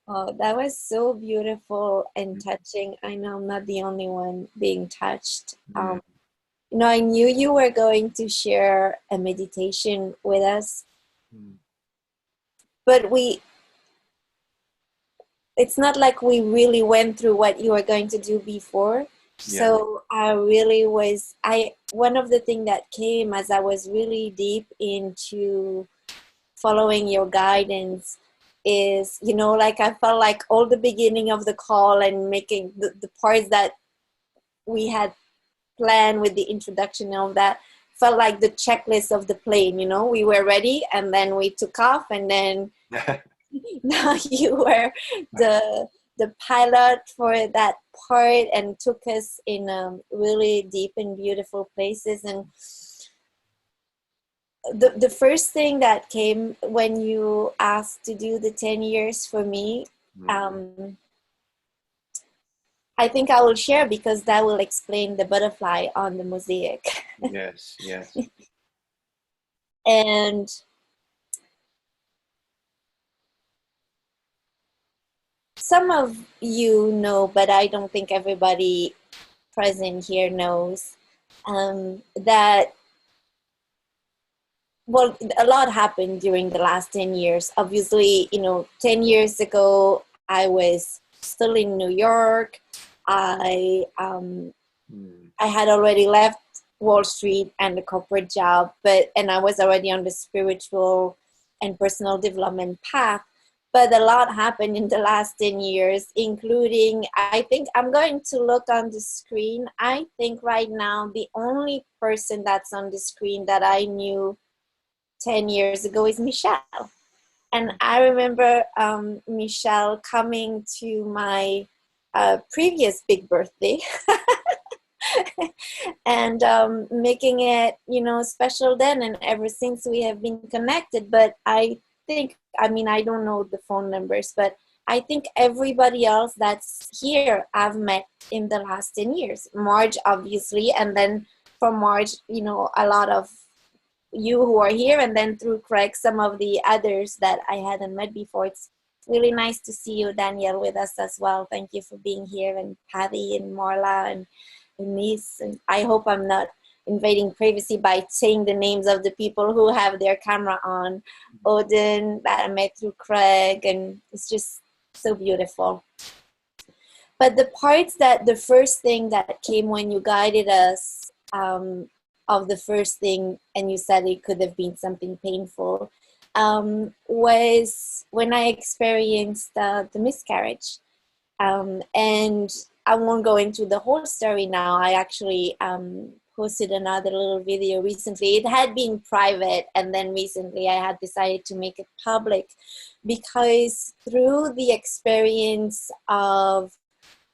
Oh, that was so beautiful and touching. I know I'm not the only one being touched. You know, I knew you were going to share a meditation with us, but it's not like we really went through what you were going to do before. Yeah. So I really one of the things that came as I was really deep into following your guidance is, you know, like I felt like all the beginning of the call and making the parts that we had planned with the introduction of that felt like the checklist of the plane, you know, we were ready and then we took off and then now you were the pilot for that part and took us in really deep and beautiful places. And the first thing that came when you asked to do the 10 years for me, I think I will share because that will explain the butterfly on the mosaic. Yes, yes. And some of you know, but I don't think everybody present here knows that, well, a lot happened during the last 10 years. Obviously, you know, 10 years ago, I was still in New York. I had already left Wall Street and the corporate job, and I was already on the spiritual and personal development path. But a lot happened in the last 10 years, including, I think I'm going to look on the screen. I think right now the only person that's on the screen that I knew 10 years ago is Michelle. And I remember Michelle coming to my previous big birthday and making it, you know, special then. And ever since we have been connected. But I think, I mean, I don't know the phone numbers, but I think everybody else that's here I've met in the last 10 years. Marj, obviously, and then from Marj, you know, a lot of you who are here, and then through Craig, some of the others that I hadn't met before. It's really nice to see you, Danielle, with us as well. Thank you for being here, and Patty and Marla and Miss. And I hope I'm not invading privacy by saying the names of the people who have their camera on. Odin, that I met through Craig, and it's just so beautiful. But the first thing that came when you guided us, of the first thing, and you said it could have been something painful, was when I experienced the miscarriage. And I won't go into the whole story now. I actually posted another little video recently. It had been private, and then recently I had decided to make it public, because through the experience of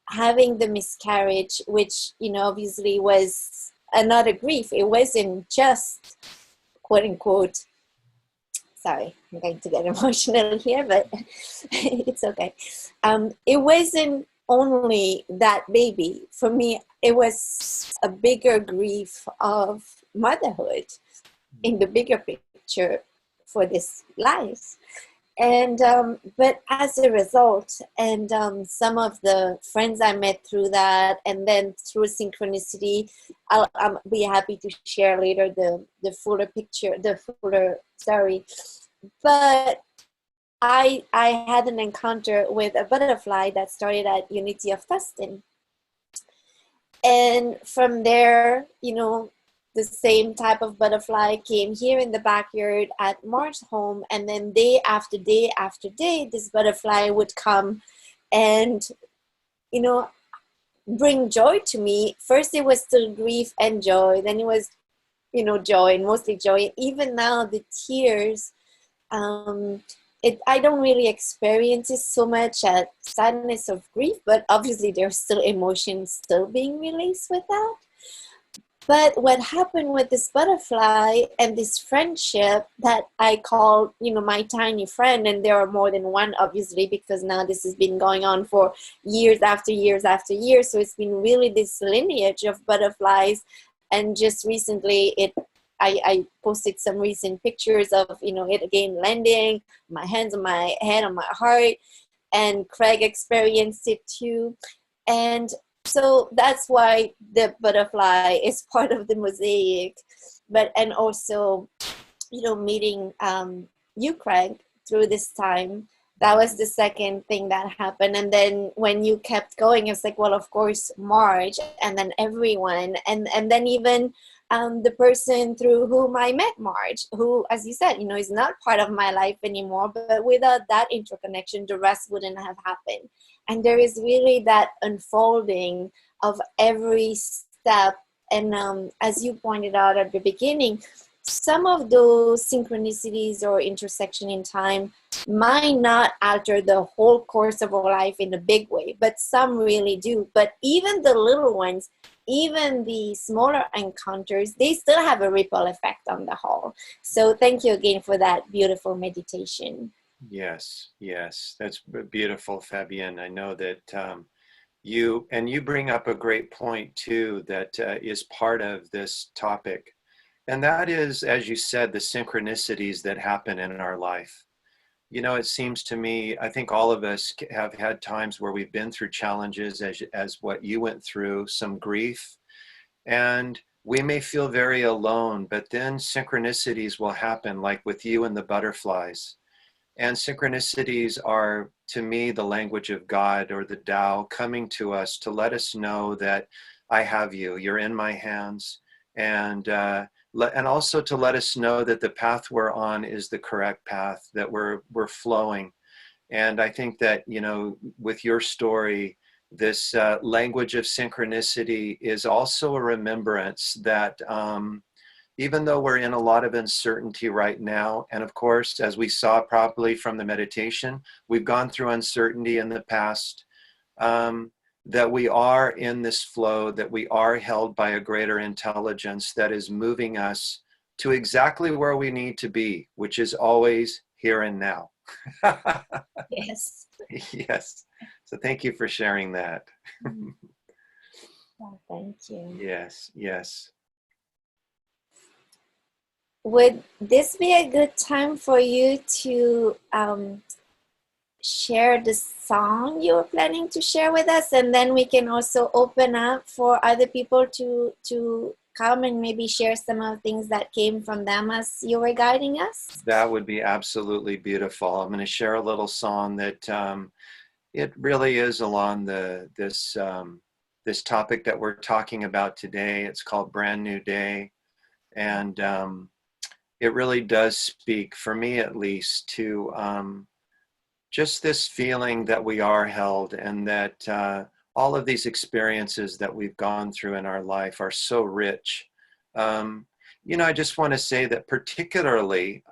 having the miscarriage, which, you know, obviously was another grief. It wasn't just, quote unquote, sorry, I'm going to get emotional here, but it's okay. It wasn't only that baby. For me, it was a bigger grief of motherhood in the bigger picture for this life. And but as a result, and some of the friends I met through that, and then through synchronicity, I'll be happy to share later the fuller picture, the fuller story. But I had an encounter with a butterfly that started at Unity of Tustin, and from there, you know, the same type of butterfly came here in the backyard at Marj's home, and then day after day after day, this butterfly would come and, you know, bring joy to me. First it was still grief and joy, then it was, you know, joy, and mostly joy. Even now the tears, I don't really experience it so much as sadness of grief, but obviously there's still emotions still being released with that. But what happened with this butterfly and this friendship that I call, you know, my tiny friend, and there are more than one, obviously, because now this has been going on for years after years after years. So it's been really this lineage of butterflies. And just recently, I posted some recent pictures of, you know, it again landing, my hands on my head, on my heart, and Craig experienced it too. And so that's why the butterfly is part of the mosaic. But, and also, you know, meeting you, Craig, through this time, that was the second thing that happened. And then when you kept going, it's like, well, of course, Marj, and then everyone, and then even the person through whom I met Marj, who, as you said, you know, is not part of my life anymore, but without that interconnection, the rest wouldn't have happened. And there is really that unfolding of every step. And as you pointed out at the beginning, some of those synchronicities or intersection in time might not alter the whole course of our life in a big way, but some really do. But even the little ones, even the smaller encounters, they still have a ripple effect on the whole. So thank you again for that beautiful meditation. Yes, yes, that's beautiful, Fabienne. I know that you bring up a great point too that is part of this topic. And that is, as you said, the synchronicities that happen in our life. You know, it seems to me, I think all of us have had times where we've been through challenges as what you went through, some grief, and we may feel very alone, but then synchronicities will happen, like with you and the butterflies. And synchronicities are, to me, the language of God or the Tao coming to us to let us know that I have you, you're in my hands, and also to let us know that the path we're on is the correct path, that we're flowing. And I think that, you know, with your story, this language of synchronicity is also a remembrance that even though we're in a lot of uncertainty right now, and of course, as we saw probably from the meditation, we've gone through uncertainty in the past, that we are in this flow, that we are held by a greater intelligence that is moving us to exactly where we need to be, which is always here and now. Yes. Yes. So thank you for sharing that. Well, thank you. Yes, yes. Would this be a good time for you to share the song you're planning to share with us, and then we can also open up for other people to come and maybe share some of the things that came from them as you were guiding us? That would be absolutely beautiful. I'm going to share a little song that it really is along this topic that we're talking about today. It's called Brand New Day, and it really does speak, for me at least, to just this feeling that we are held, and that all of these experiences that we've gone through in our life are so rich. I just want to say that particularly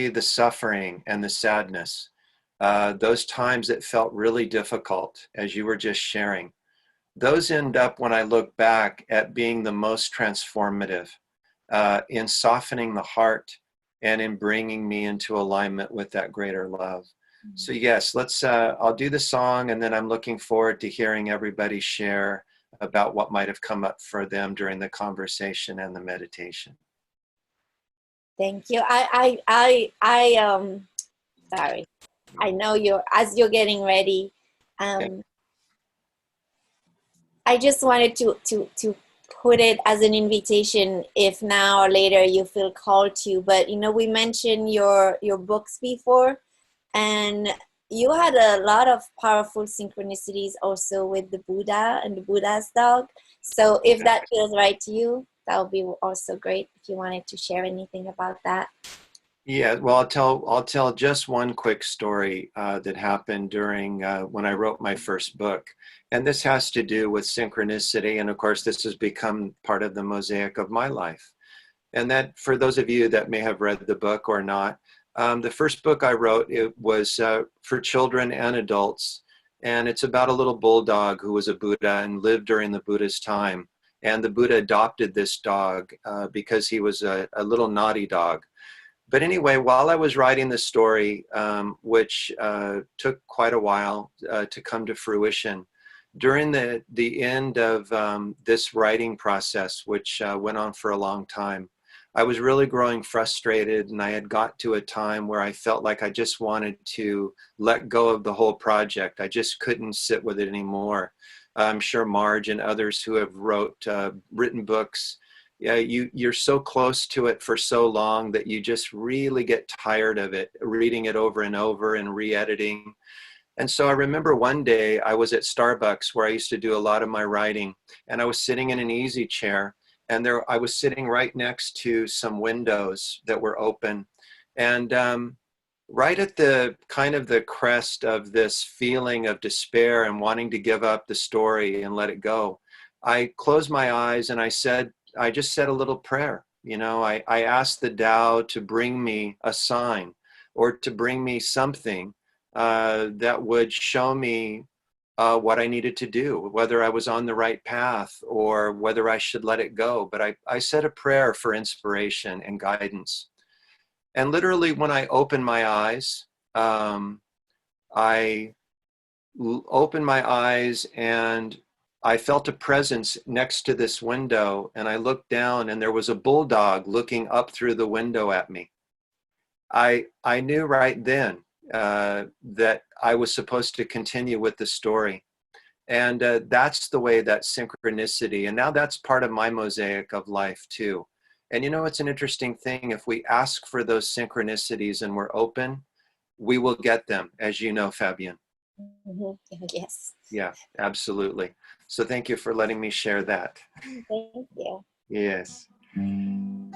the suffering and the sadness, those times that felt really difficult, as you were just sharing, those end up, when I look back, at being the most transformative in softening the heart and in bringing me into alignment with that greater love. So yes, I'll do the song, and then I'm looking forward to hearing everybody share about what might have come up for them during the conversation and the meditation. Thank you. Sorry. I know as you're getting ready. I just wanted to put it as an invitation, if now or later you feel called to. But we mentioned your books before, and you had a lot of powerful synchronicities also with the Buddha and the Buddha's dog. So if that feels right to you, that would be also great if you wanted to share anything about that. Yeah, well, I'll tell just one quick story that happened during when I wrote my first book. And this has to do with synchronicity. And of course, this has become part of the mosaic of my life. And that, for those of you that may have read the book or not, the first book I wrote, it was for children and adults. And it's about a little bulldog who was a Buddha and lived during the Buddha's time. And the Buddha adopted this dog because he was a little naughty dog. But anyway, while I was writing the story, which took quite a while to come to fruition, during the end of this writing process, which went on for a long time, I was really growing frustrated, and I had got to a time where I felt like I just wanted to let go of the whole project. I just couldn't sit with it anymore. I'm sure Marj and others who have written books, yeah, you're so close to it for so long that you just really get tired of it, reading it over and over and re-editing. And so I remember one day I was at Starbucks, where I used to do a lot of my writing, and I was sitting in an easy chair, and I was sitting right next to some windows that were open. And right at the kind of the crest of this feeling of despair and wanting to give up the story and let it go, I closed my eyes and I just said a little prayer. I asked the Tao to bring me a sign, or to bring me something that would show me what I needed to do, whether I was on the right path or whether I should let it go. But I said a prayer for inspiration and guidance. And literally, when I opened my eyes, I opened my eyes and I felt a presence next to this window, and I looked down, and there was a bulldog looking up through the window at me. I knew right then that I was supposed to continue with the story. And that's the way that synchronicity, and now that's part of my mosaic of life too. And it's an interesting thing. If we ask for those synchronicities and we're open, we will get them, as you know, Fabienne. Mm-hmm. Yes. Yeah, absolutely. So thank you for letting me share that. Thank you. Yes.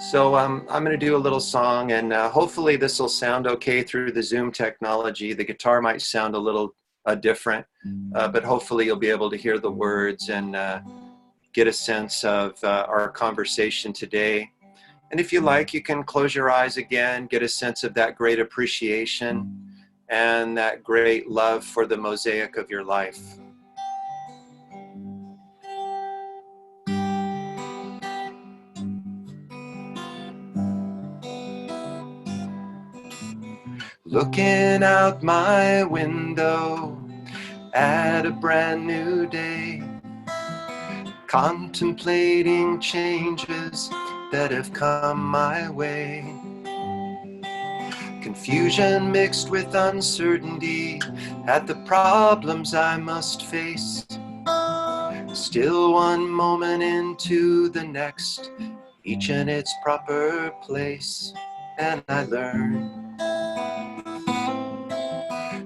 So I'm going to do a little song, and hopefully this will sound okay through the Zoom technology. The guitar might sound a little different, but hopefully you'll be able to hear the words and get a sense of our conversation today. And if you like, you can close your eyes again, get a sense of that great appreciation and that great love for the mosaic of your life. looking out my window at a brand new day, contemplating changes that have come my way. Confusion mixed with uncertainty at the problems I must face. Still one moment into the next, each in its proper place. And I learn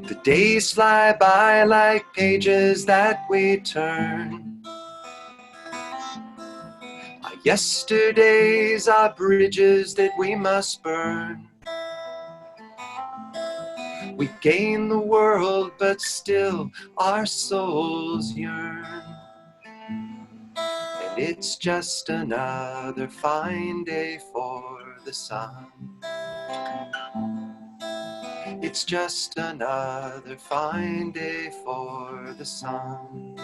the days fly by like pages that we turn. Our yesterdays are bridges that we must burn. We gain the world, but still our souls yearn. And it's just another fine day for the sun. It's just another fine day for the sun.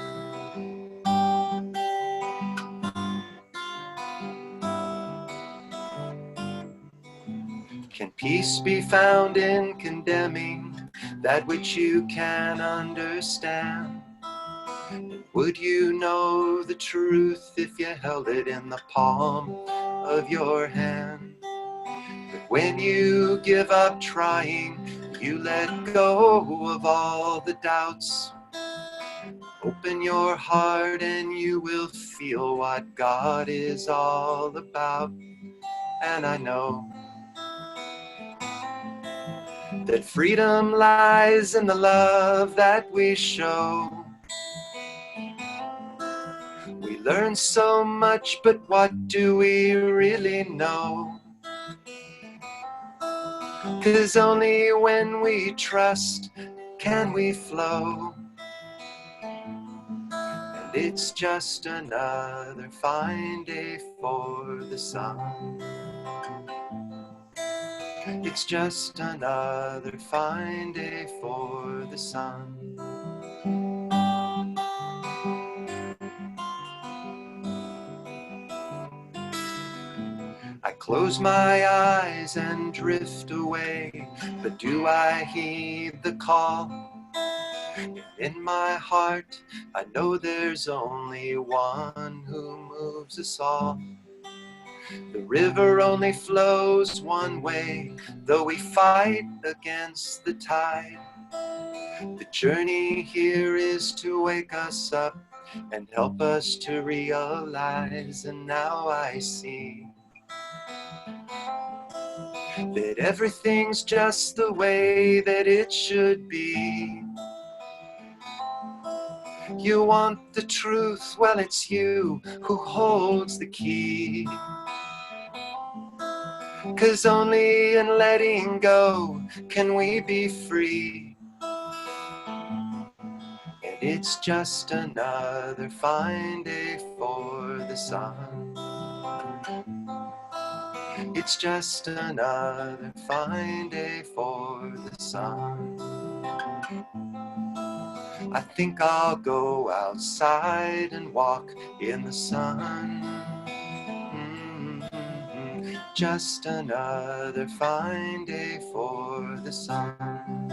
Can peace be found in condemning that which you can understand? Would you know the truth if you held it in the palm of your hand? But when you give up trying, you let go of all the doubts. Open your heart and you will feel what God is all about. And I know that freedom lies in the love that we show. We learn so much, but what do we really know? 'Cause only when we trust can we flow. And it's just another fine day for the sun. It's just another fine day for the sun. I close my eyes and drift away, but do I heed the call? In my heart, I know there's only one who moves us all. The river only flows one way, though we fight against the tide. The journey here is to wake us up and help us to realize, and now I see that everything's just the way that it should be. You want the truth, well, it's you who holds the key. 'Cause only in letting go can we be free. And it's just another fine day for the sun. It's just another fine day for the sun. I think I'll go outside and walk in the sun. Just another fine day for the sun.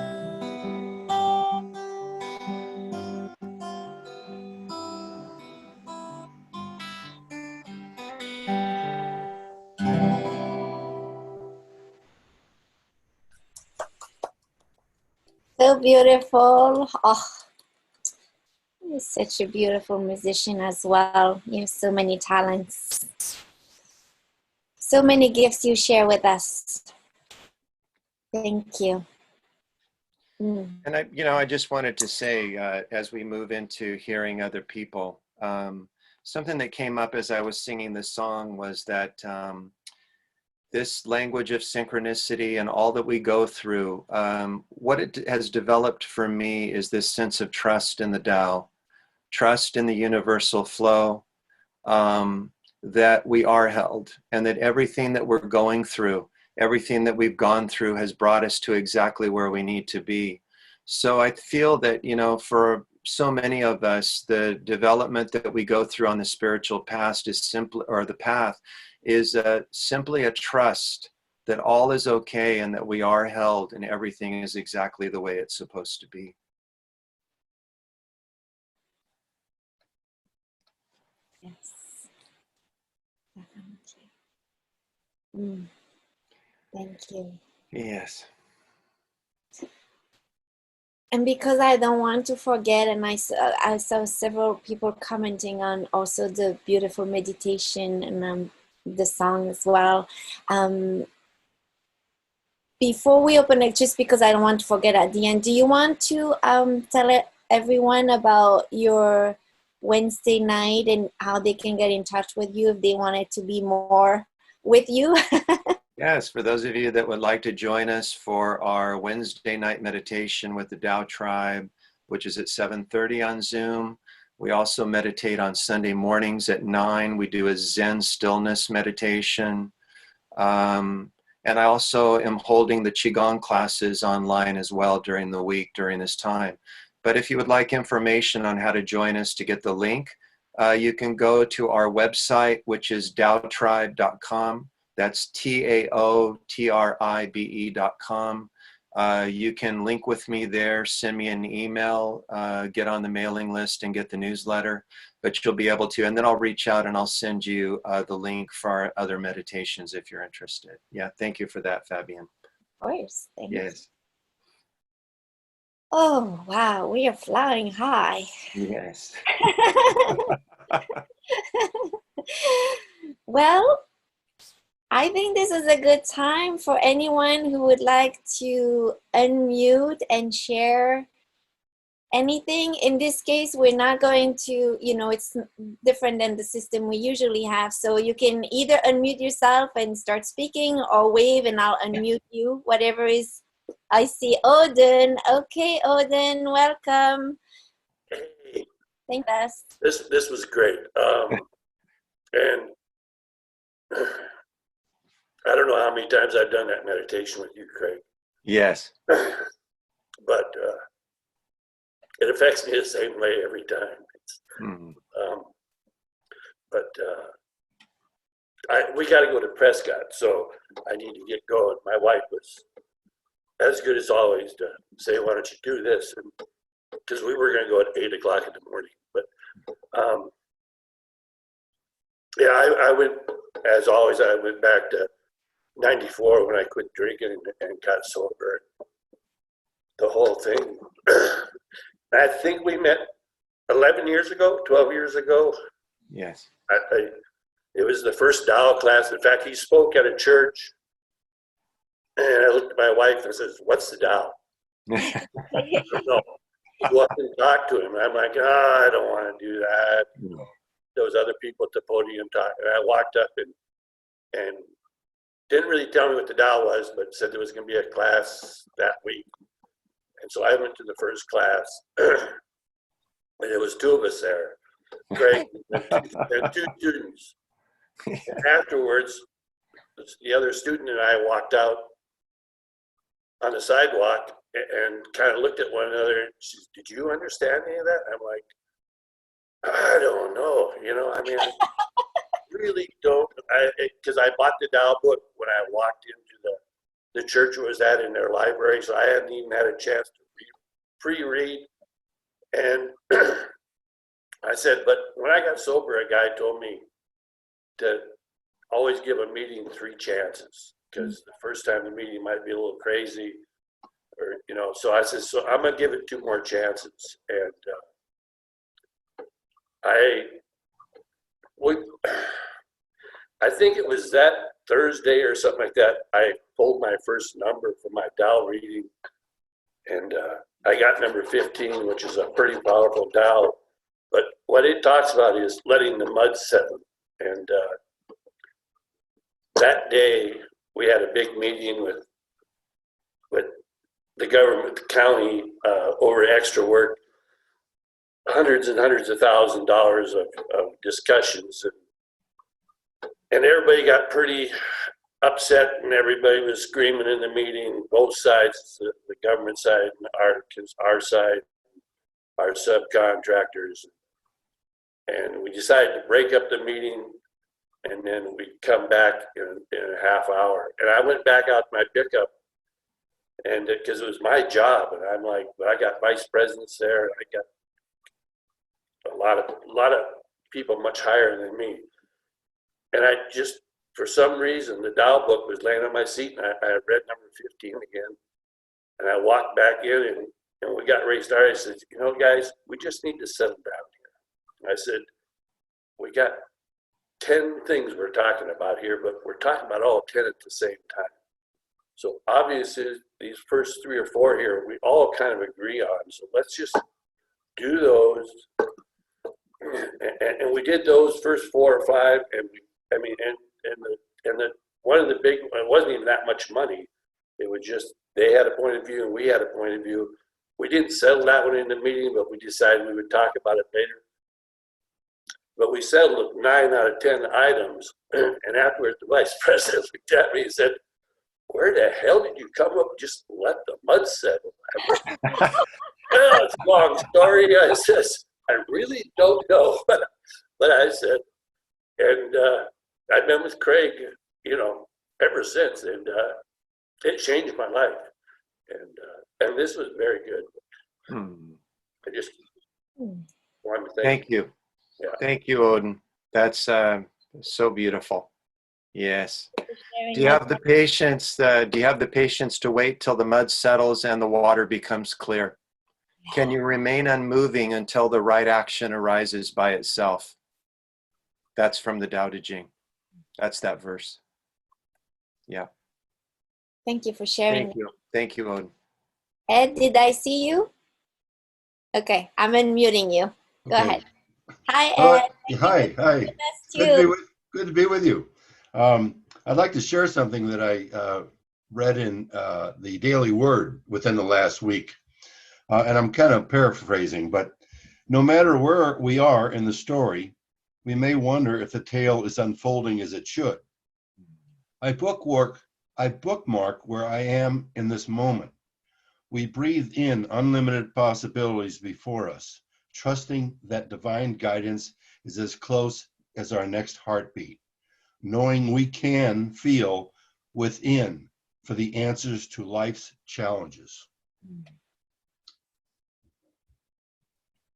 So beautiful. Oh, you're such a beautiful musician as well. You have so many talents. So many gifts you share with us. Thank you. And I just wanted to say, as we move into hearing other people, something that came up as I was singing this song was that this language of synchronicity and all that we go through, what it has developed for me is this sense of trust in the Tao, trust in the universal flow, that we are held, and that everything that we're going through, everything that we've gone through has brought us to exactly where we need to be. So I feel that, for so many of us, the development that we go through on the spiritual path is simply, or the path is simply a trust that all is okay and that we are held and everything is exactly the way it's supposed to be. Yes, definitely. Mm, thank you. Yes. And because I don't want to forget, and I saw several people commenting on also the beautiful meditation and the song as well. Before we open it, just because I don't want to forget at the end, do you want to tell everyone about your Wednesday night and how they can get in touch with you if they wanted to be more with you? Yes, for those of you that would like to join us for our Wednesday night meditation with the Tao Tribe, which is at 7:30 on Zoom. We also meditate on Sunday mornings at 9. We do a Zen stillness meditation. And I also am holding the Qigong classes online as well during the week during this time. But if you would like information on how to join us to get the link, you can go to our website, which is taotribe.com. That's TAOTRIBE.com. You can link with me there, send me an email, get on the mailing list and get the newsletter, but you'll be able to, and then I'll reach out and I'll send you the link for our other meditations if you're interested. Yeah, thank you for that, Fabienne. Of course. Thank you. Yes. Oh, wow, we are flying high. Yes. Well, I think this is a good time for anyone who would like to unmute and share anything. In this case, we're not going to, it's different than the system we usually have. So you can either unmute yourself and start speaking or wave and I'll unmute you, whatever is. I see Odin. Okay, Odin, welcome. Hey, Thank us. this was great. And I don't know how many times I've done that meditation with you, Craig, Yes. but it affects me the same way every time. We got to go to Prescott, so I need to get going. My wife was as good as always to say, "Why don't you do this?" Because we were going to go at 8 o'clock in the morning. But yeah, I went, as always, I went back to 94 when I quit drinking and got sober. The whole thing. I think we met 11 years ago, 12 years ago. Yes. It was the first Tao class. In fact, he spoke at a church. And I looked at my wife and says, "What's the Tao?" No. Go up and talk to him. I'm like, I don't want to do that. No. There was other people at the podium talking. And I walked up and didn't really tell me what the Tao was, but said there was going to be a class that week. And so I went to the first class, and there was two of us there, Craig, and two students. And afterwards, the other student and I walked out on the sidewalk and kind of looked at one another. She said, "Did you understand any of that?" I'm like, I don't know. I mean, I really don't. Because I bought the Tao book when I walked into the church was at in their library, so I hadn't even had a chance to pre-read. And I said, but when I got sober, a guy told me to always give a meeting 3 chances, because the first time the meeting might be a little crazy, or so I said, so I'm gonna give it 2 more chances. And I think it was that Thursday or something like that, I pulled my first number for my Tao reading, and I got number 15, which is a pretty powerful Tao. But what it talks about is letting the mud settle. And that day, we had a big meeting with the government, the county, over extra work, hundreds and hundreds of $1,000s of discussions. And everybody got pretty upset, and everybody was screaming in the meeting, both sides, the government side and our side, our subcontractors. And we decided to break up the meeting and then we'd come back in a half hour. And I went back out to my pickup, and because it was my job, and I'm like, but I got vice presidents there, and I got a lot of people much higher than me. And I just, for some reason, the Dow book was laying on my seat, and I read number 15 again. And I walked back in, and we got ready to start. I said, you know, guys, we just need to settle down here. I said, we got 10 things we're talking about here, but we're talking about all 10 at the same time. So obviously, these first 3 or 4 here, we all kind of agree on. So let's just do those. And we did those first 4 or 5, and one of the big, it wasn't even that much money. It was just, they had a point of view and we had a point of view. We didn't settle that one in the meeting, but we decided we would talk about it later. But we settled 9 out of 10 items. And afterwards, the vice president looked at me and said, where the hell did you come up? Just let the mud settle. Well, it's a long story. I says, I really don't know. But I said, and I've been with Craig, you know, ever since. And it changed my life. And this was very good. I just wanted to Thank you. Yeah. Thank you, Odin. That's so beautiful. Yes. Do you have the patience? Do you have the patience to wait till the mud settles and the water becomes clear? Can you remain unmoving until the right action arises by itself? That's from the Tao Te Ching. That's that verse. Yeah. Thank you for sharing. Thank you. Thank you, Odin. Ed, did I see you? Okay, I'm unmuting you. Go ahead. Hi, Ed. Hi. Good to be with you. I'd like to share something that I read in the Daily Word within the last week. And I'm kind of paraphrasing, but no matter where we are in the story, we may wonder if the tale is unfolding as it should. I bookmark where I am in this moment. We breathe in unlimited possibilities before us, trusting that divine guidance is as close as our next heartbeat, knowing we can feel within for the answers to life's challenges.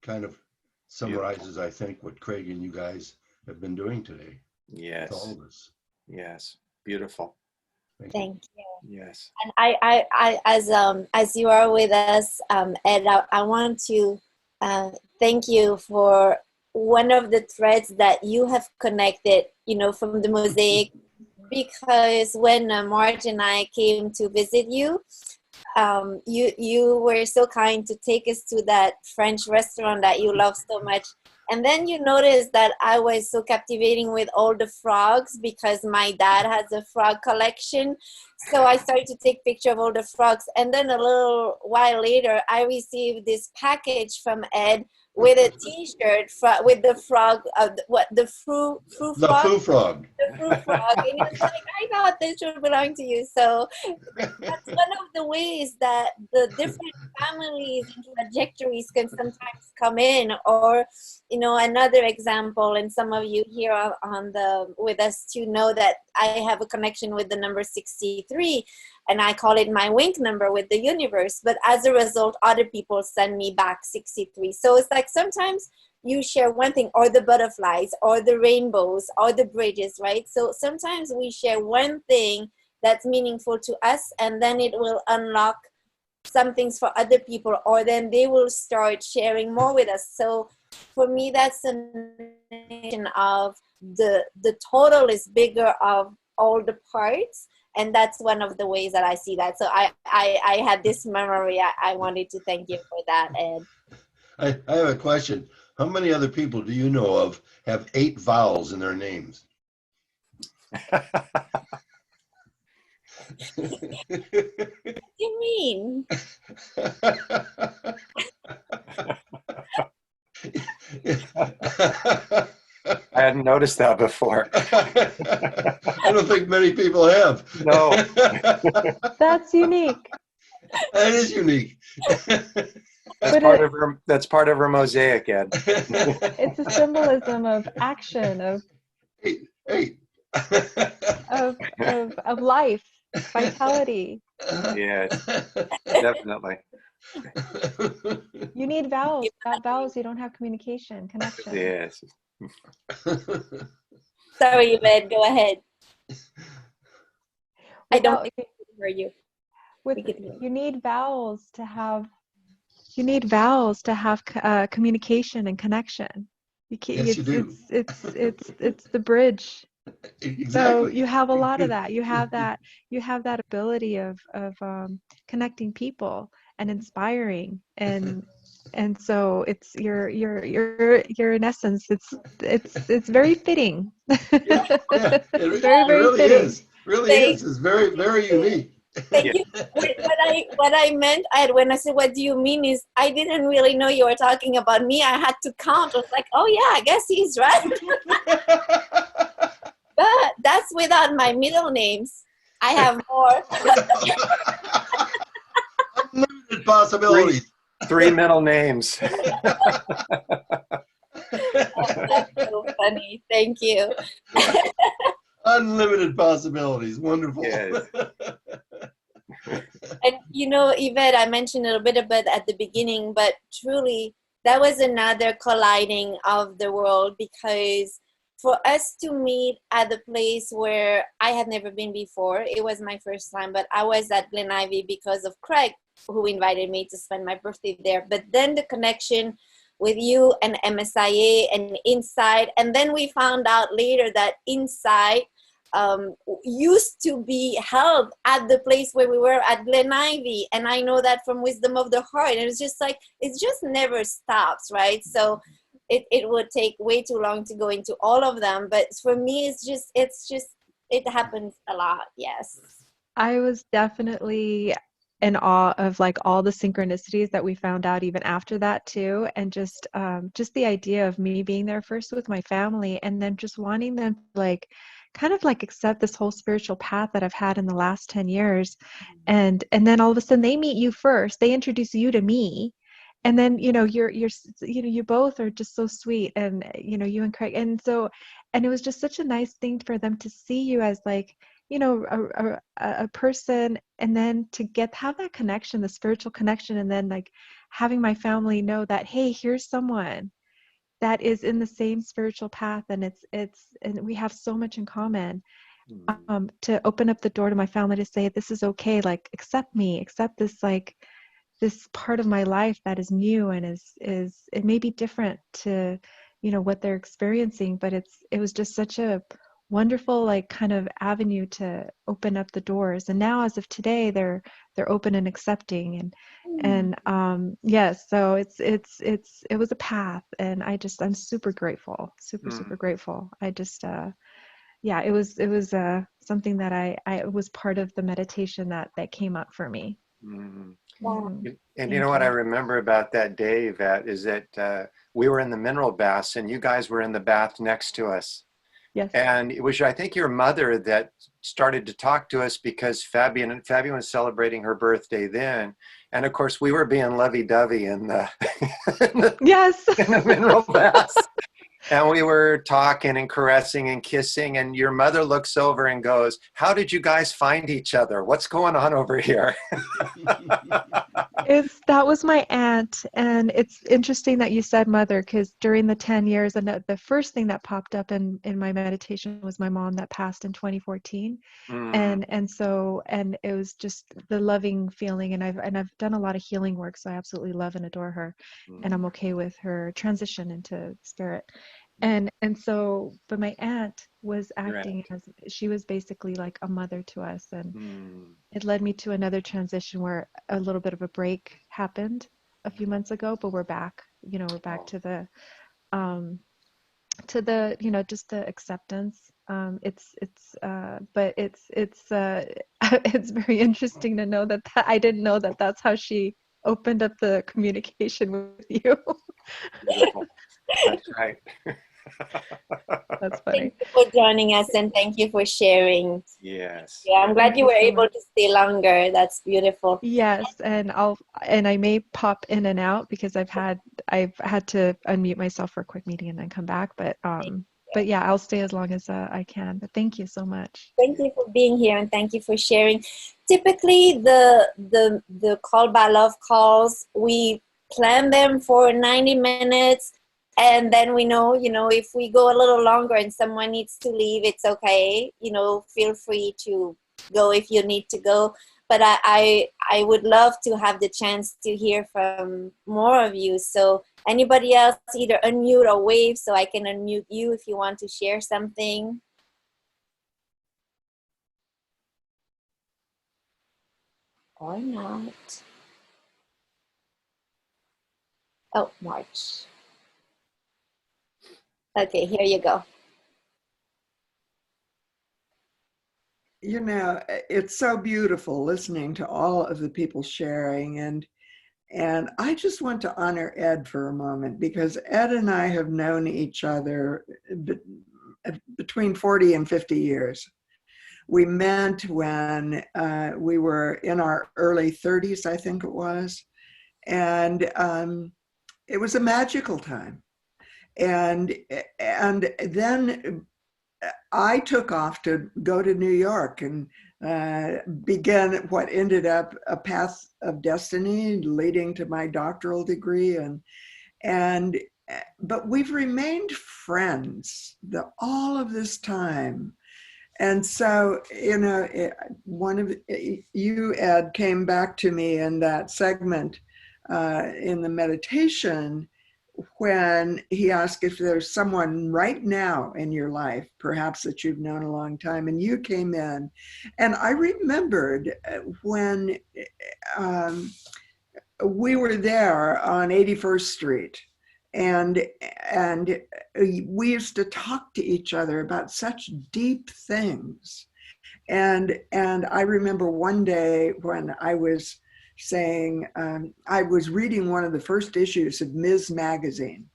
Kind of summarizes, I think, what Craig and you guys have been doing today. Yes. To all of us. Yes. Beautiful. Thank you. Yes. And I as you are with us, Ed, I want to thank you for one of the threads that you have connected, you know, from the mosaic, because when Marj and I came to visit you, you were so kind to take us to that French restaurant that you love so much. And then you noticed that I was so captivating with all the frogs because my dad has a frog collection. So I started to take pictures of all the frogs. And then a little while later, I received this package from Ed with a T-shirt with the frog, the fru frog. The fru frog. The fru frog. And it's like, I thought this should belong to you. So that's one of the ways that the different families and trajectories can sometimes come in. Or, you know, another example, and some of you here with us to know that I have a connection with the number 63. And I call it my wink number with the universe. But as a result, other people send me back 63. So it's like sometimes you share one thing, or the butterflies, or the rainbows, or the bridges, right? So sometimes we share one thing that's meaningful to us, and then it will unlock some things for other people, or then they will start sharing more with us. So for me, that's a notion of the total is bigger of all the parts. And that's one of the ways that I see that. So I had this memory. I wanted to thank you for that, Ed. I have a question. How many other people do you know of have 8 vowels in their names? What do you mean? I hadn't noticed that before. I don't think many people have. No. That's unique. That is unique. That's part of her mosaic, Ed. It's a symbolism of action, of Hey. of life, vitality. Yes, definitely. You need vowels. Without vowels, you don't have communication, connection. Yes. Sorry, Yvette, go ahead. I don't Without, think we can hear you. with We could hear you. you need vowels to have. You need vowels to have communication and connection. Yes, you do. It's the bridge. So Exactly. you have a lot of that. You have that ability of connecting people and inspiring, and so it's you're in essence it's very fitting. Yeah, yeah. It's very, It very really fitting. is. Really Thank is. It's very, very unique. Thank you. What I meant, when I said, what do you mean, is I didn't really know you were talking about me. I had to count. I was like, oh yeah, I guess he's right. But that's without my middle names. I have more. Unlimited possibilities. Three middle names. That's so funny. Thank you. Unlimited possibilities. Wonderful. Yes. And Yvette, I mentioned a little bit about at the beginning, but truly that was another colliding of the world, because for us to meet at the place where I had never been before, it was my first time, but I was at Glen Ivy because of Craig, who invited me to spend my birthday there. But then the connection with you and MSIA and Inside, and then we found out later that Inside used to be held at the place where we were at Glen Ivy, and I know that from Wisdom of the Heart, and it's just like it just never stops, right? So it would take way too long to go into all of them, but for me it happens a lot. Yes. I was definitely in awe of like all the synchronicities that we found out even after that too, and just the idea of me being there first with my family, and then just wanting them to like kind of like accept this whole spiritual path that I've had in the last 10 years, and then all of a sudden they meet you first, they introduce you to me, and then you're you both are just so sweet, and you and Craig, and it was just such a nice thing for them to see you as like a person, and then to have that connection, the spiritual connection, and then like having my family know that, hey, here's someone that is in the same spiritual path, and and we have so much in common. To open up the door to my family to say, this is okay, like accept me, accept this, like this part of my life that is new and is it may be different to what they're experiencing, but it was just such a wonderful like kind of avenue to open up the doors, and now as of today they're open and accepting, and yes, so it was a path, and I'm super grateful, super grateful. I just yeah, it was something that I was part of the meditation that came up for me. And you know what I remember about that day, Yvette, is that we were in the mineral baths and you guys were in the bath next to us. Yes. And it was, I think, your mother that started to talk to us because Fabienne was celebrating her birthday then. And of course, we were being lovey-dovey in the, yes, in the mineral baths. And we were talking and caressing and kissing, and your mother looks over and goes, how did you guys find each other? What's going on over here? That was my aunt, and it's interesting that you said mother, because during the 10 years, and the first thing that popped up in my meditation was my mom that passed in 2014, and it was just the loving feeling, and I've done a lot of healing work, so I absolutely love and adore her, and I'm okay with her transition into spirit. But my aunt was acting as, she was basically like a mother to us, and it led me to another transition where a little bit of a break happened a few months ago, but we're back, we're back to the just the acceptance. But it's very interesting to know that I didn't know that that's how she opened up the communication with you. Beautiful. That's right. That's funny. Thank you for joining us, and thank you for sharing. Yes. Yeah, I'm glad you were able to stay longer. That's beautiful. Yes, and I may pop in and out because I've had to unmute myself for a quick meeting and then come back. But but yeah, I'll stay as long as I can. But thank you so much. Thank you for being here, and thank you for sharing. Typically, the Call by Love calls, we plan them for 90 minutes, and then we know, if we go a little longer and someone needs to leave, it's okay. Feel free to go if you need to go. But I would love to have the chance to hear from more of you. So anybody else, either unmute or wave so I can unmute you if you want to share something. Or not. Oh, Marj. Okay, here you go. It's so beautiful listening to all of the people sharing, and I just want to honor Ed for a moment, because Ed and I have known each other between 40 and 50 years. We met when we were in our early 30s, I think it was, and it was a magical time. And then I took off to go to New York and began what ended up a path of destiny leading to my doctoral degree. But we've remained friends all of this time. And so, one of you, Ed, came back to me in that segment in the meditation when he asked if there's someone right now in your life, perhaps that you've known a long time, and you came in. And I remembered when we were there on 81st Street, and we used to talk to each other about such deep things. And I remember one day when I was saying, I was reading one of the first issues of Ms. Magazine,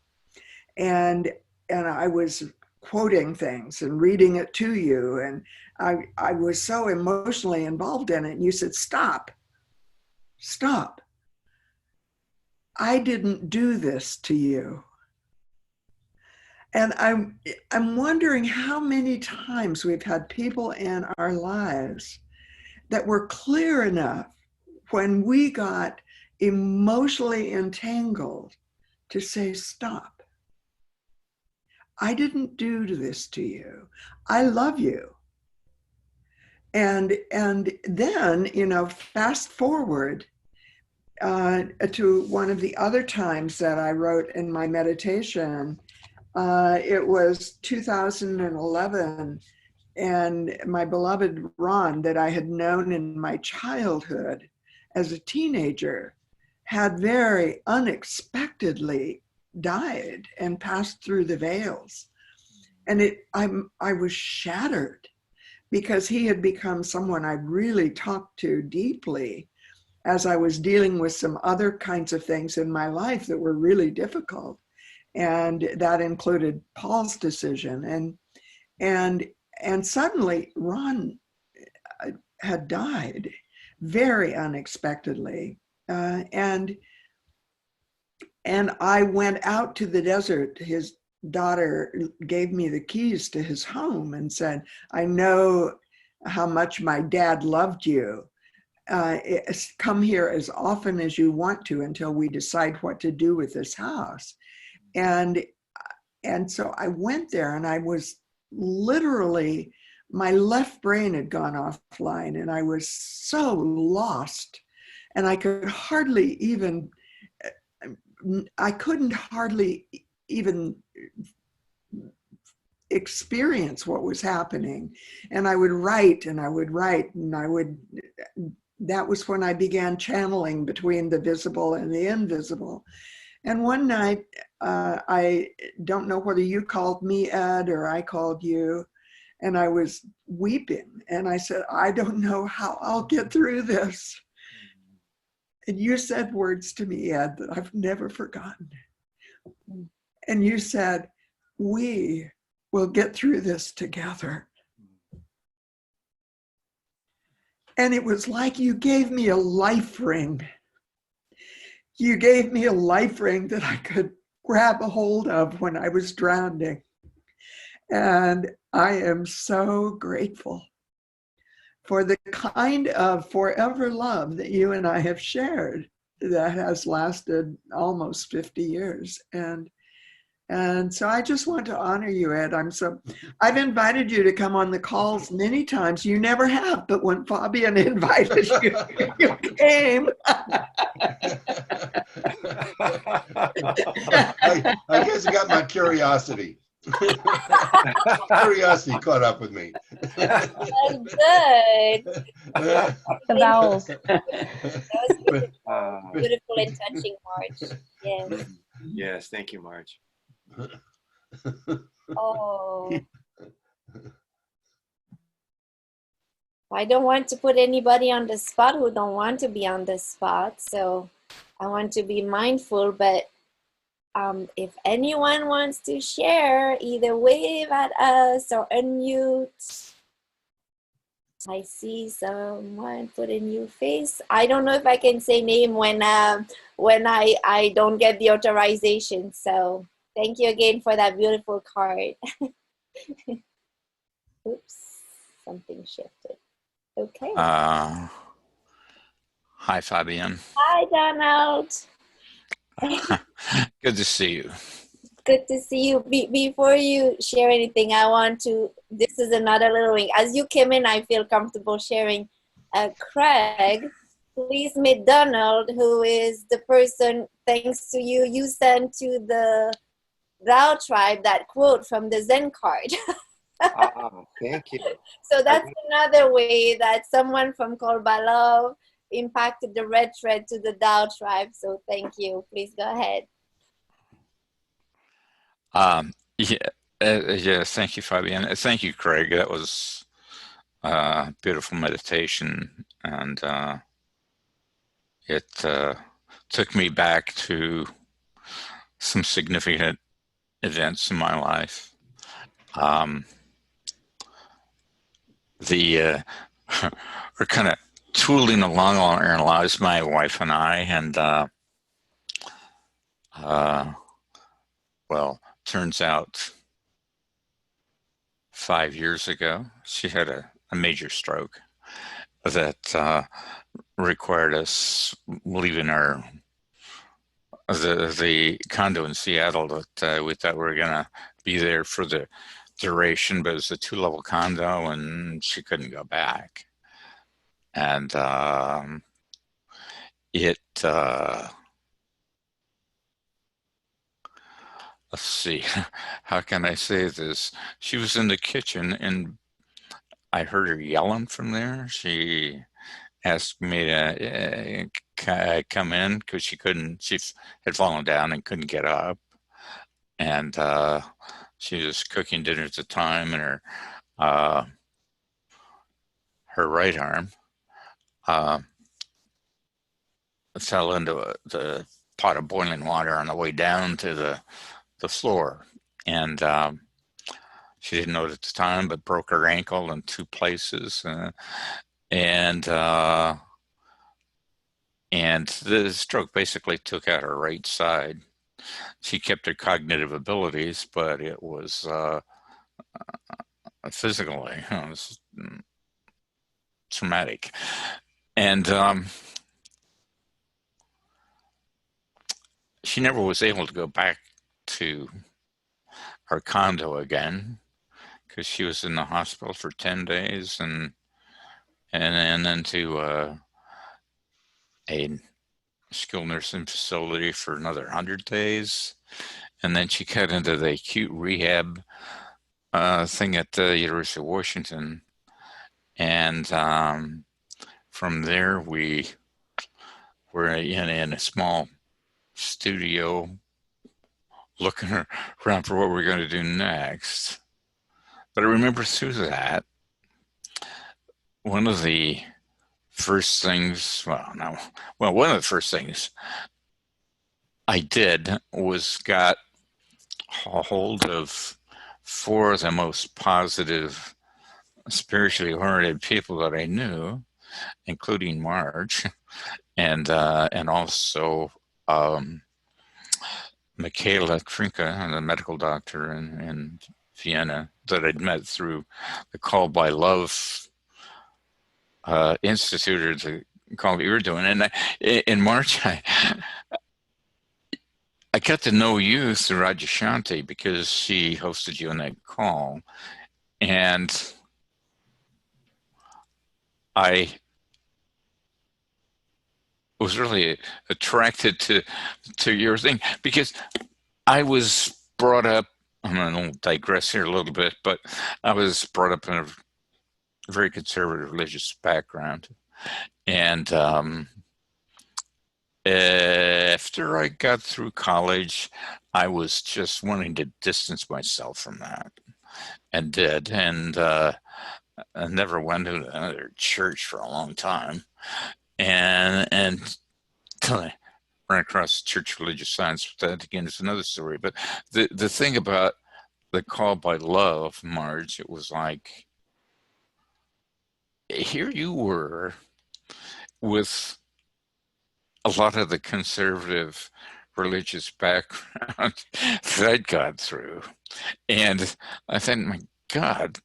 and I was quoting things and reading it to you, and I was so emotionally involved in it, and you said, stop. I didn't do this to you. And I'm wondering how many times we've had people in our lives that were clear enough when we got emotionally entangled to say, stop. I didn't do this to you. I love you. And then, fast forward to one of the other times that I wrote in my meditation. It was 2011, and my beloved Ron, that I had known in my childhood as a teenager, had very unexpectedly died and passed through the veils. And I was shattered, because he had become someone I really talked to deeply as I was dealing with some other kinds of things in my life that were really difficult. And that included Paul's decision. And suddenly Ron had died very unexpectedly. And I went out to the desert. His daughter gave me the keys to his home and said, I know how much my dad loved you. Come here as often as you want to until we decide what to do with this house. And so I went there, and I was literally, my left brain had gone offline, and I was so lost, and I couldn't hardly even experience what was happening. And I would write, and that was when I began channeling between the visible and the invisible. And one night, I don't know whether you called me, Ed, or I called you, and I was weeping. And I said, I don't know how I'll get through this. And you said words to me, Ed, that I've never forgotten. And you said, we will get through this together. And it was like you gave me a life ring. You gave me a life ring that I could grab a hold of when I was drowning. And I am so grateful for the kind of forever love that you and I have shared that has lasted almost 50 years. And so I just want to honor you, Ed. I've invited you to come on the calls many times. You never have, but when Fabienne invited you, you came. I guess it got my curiosity. Curiosity caught up with me. Good. The vowels. That was beautiful and touching, Marj. Yes. Yes, thank you, Marj. Oh. I don't want to put anybody on the spot who don't want to be on the spot, so I want to be mindful, but if anyone wants to share, either wave at us or unmute. I see someone put a new face. I don't know if I can say name when I don't get the authorization. So thank you again for that beautiful card. Oops, something shifted. Okay. Hi, Fabienne. Hi, Donald. Good to see you. Good to see you. Before you share anything, this is another little ring. As you came in, I feel comfortable sharing. Craig, please meet Donald, who is the person, thanks to you, you sent to the Thou tribe that quote from the Zen card. Thank you. So that's another way that someone from Called by Love impacted the red thread to the Tao tribe. So thank you. Please go ahead. Yeah, thank you, Fabienne. Thank you, Craig. That was beautiful meditation, and it took me back to some significant events in my life. We're kind of tooling along all our lives, my wife and I, and well, turns out 5 years ago, she had a major stroke that required us leaving the condo in Seattle that we thought we were going to be there for the duration, but it was a 2-level condo and she couldn't go back. And let's see, how can I say this? She was in the kitchen and I heard her yelling from there. She asked me to come in because she had fallen down and couldn't get up. And she was cooking dinner at the time, and her right arm fell into the pot of boiling water on the way down to the floor. And she didn't know it at the time, but broke her ankle in 2 places. And the stroke basically took out her right side. She kept her cognitive abilities, but it was physically, it was traumatic. And she never was able to go back to her condo again because she was in the hospital for 10 days and then to a skilled nursing facility for another 100 days. And then she got into the acute rehab thing at the University of Washington. And from there, we were in a small studio looking around for what we were going to do next. But I remember through that, one of the first things I did was got a hold of 4 of the most positive, spiritually oriented people that I knew, including Marj, and also Michaela Trinka, the medical doctor in Vienna that I'd met through the Call by Love Institute, or the call that you were doing. And in March, I got to know you through Rajashanti because she hosted you on that call. And I was really attracted to your thing because I was brought up, I'm going to digress here a little bit, but I was brought up in a very conservative religious background. And after I got through college, I was just wanting to distance myself from that, and did. And I never went to another church for a long time. And until I ran across church religious science, that again is another story. But the thing about the Call by Love, Marj, it was like, here you were with a lot of the conservative religious background that I'd gone through. And I thought, my God,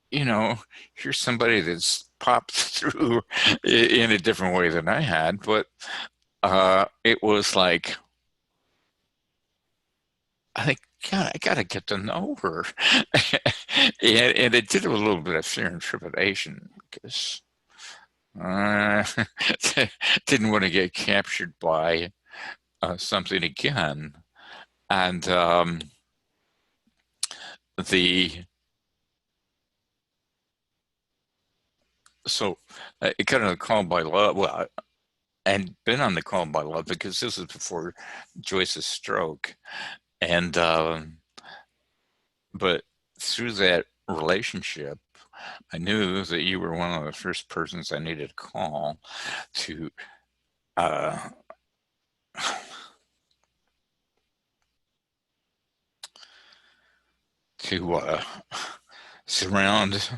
you know, here's somebody that's popped through in a different way than I had. But it was like, I think, God, I got to get to know her. And it did a little bit of fear and trepidation because didn't want to get captured by something again. And so it kind of Call by Love, well, and been on the Call by Love because this was before Joyce's stroke. And but through that relationship, I knew that you were one of the first persons I needed to call to surround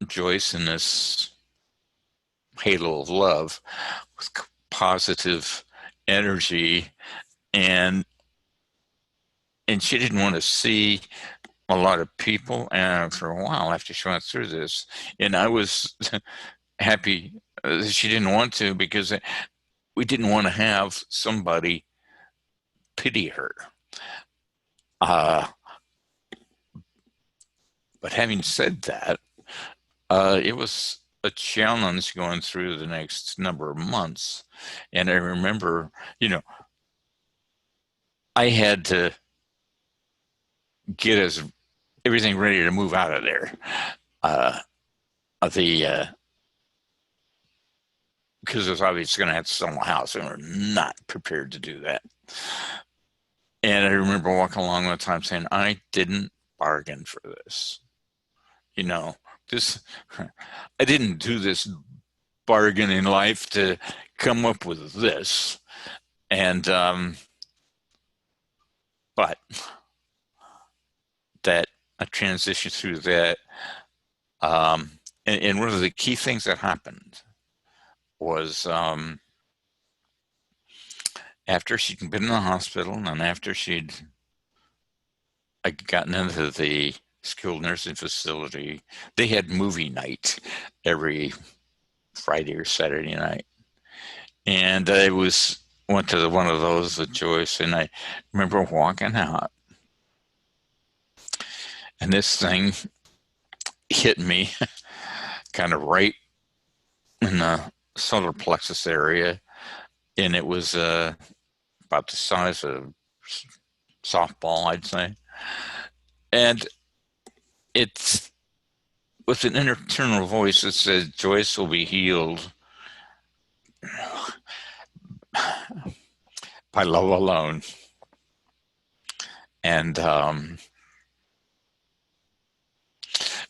Joyce in this halo of love with positive energy, and she didn't want to see a lot of people. And for a while after she went through this, and I was happy that she didn't want to, because we didn't want to have somebody pity her. But having said that, it was a challenge going through the next number of months. And I remember, you know, I had to get everything ready to move out of there. Because it was obvious going to have to sell my house, and we're not prepared to do that. And I remember walking along one time saying, I didn't bargain for this. You know, I didn't do this bargain in life to come up with this. And, but that I transitioned through that. And one of the key things that happened was after she'd been in the hospital, and after I'd gotten into the skilled nursing facility, they had movie night every Friday or Saturday night. And I went to one of those with Joyce, and I remember walking out, and this thing hit me kind of right in the solar plexus area, and it was about the size of a softball, I'd say. And it's with an internal voice that said, Joyce will be healed by love alone. And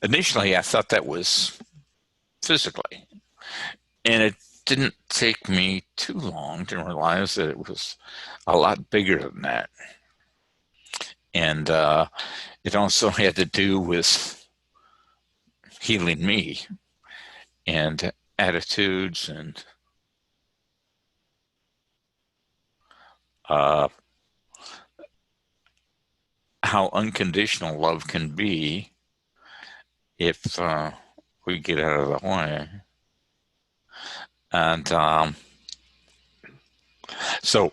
initially I thought that was physically, and it didn't take me too long to realize that it was a lot bigger than that. And it also had to do with healing me and attitudes and how unconditional love can be if we get out of the way. And so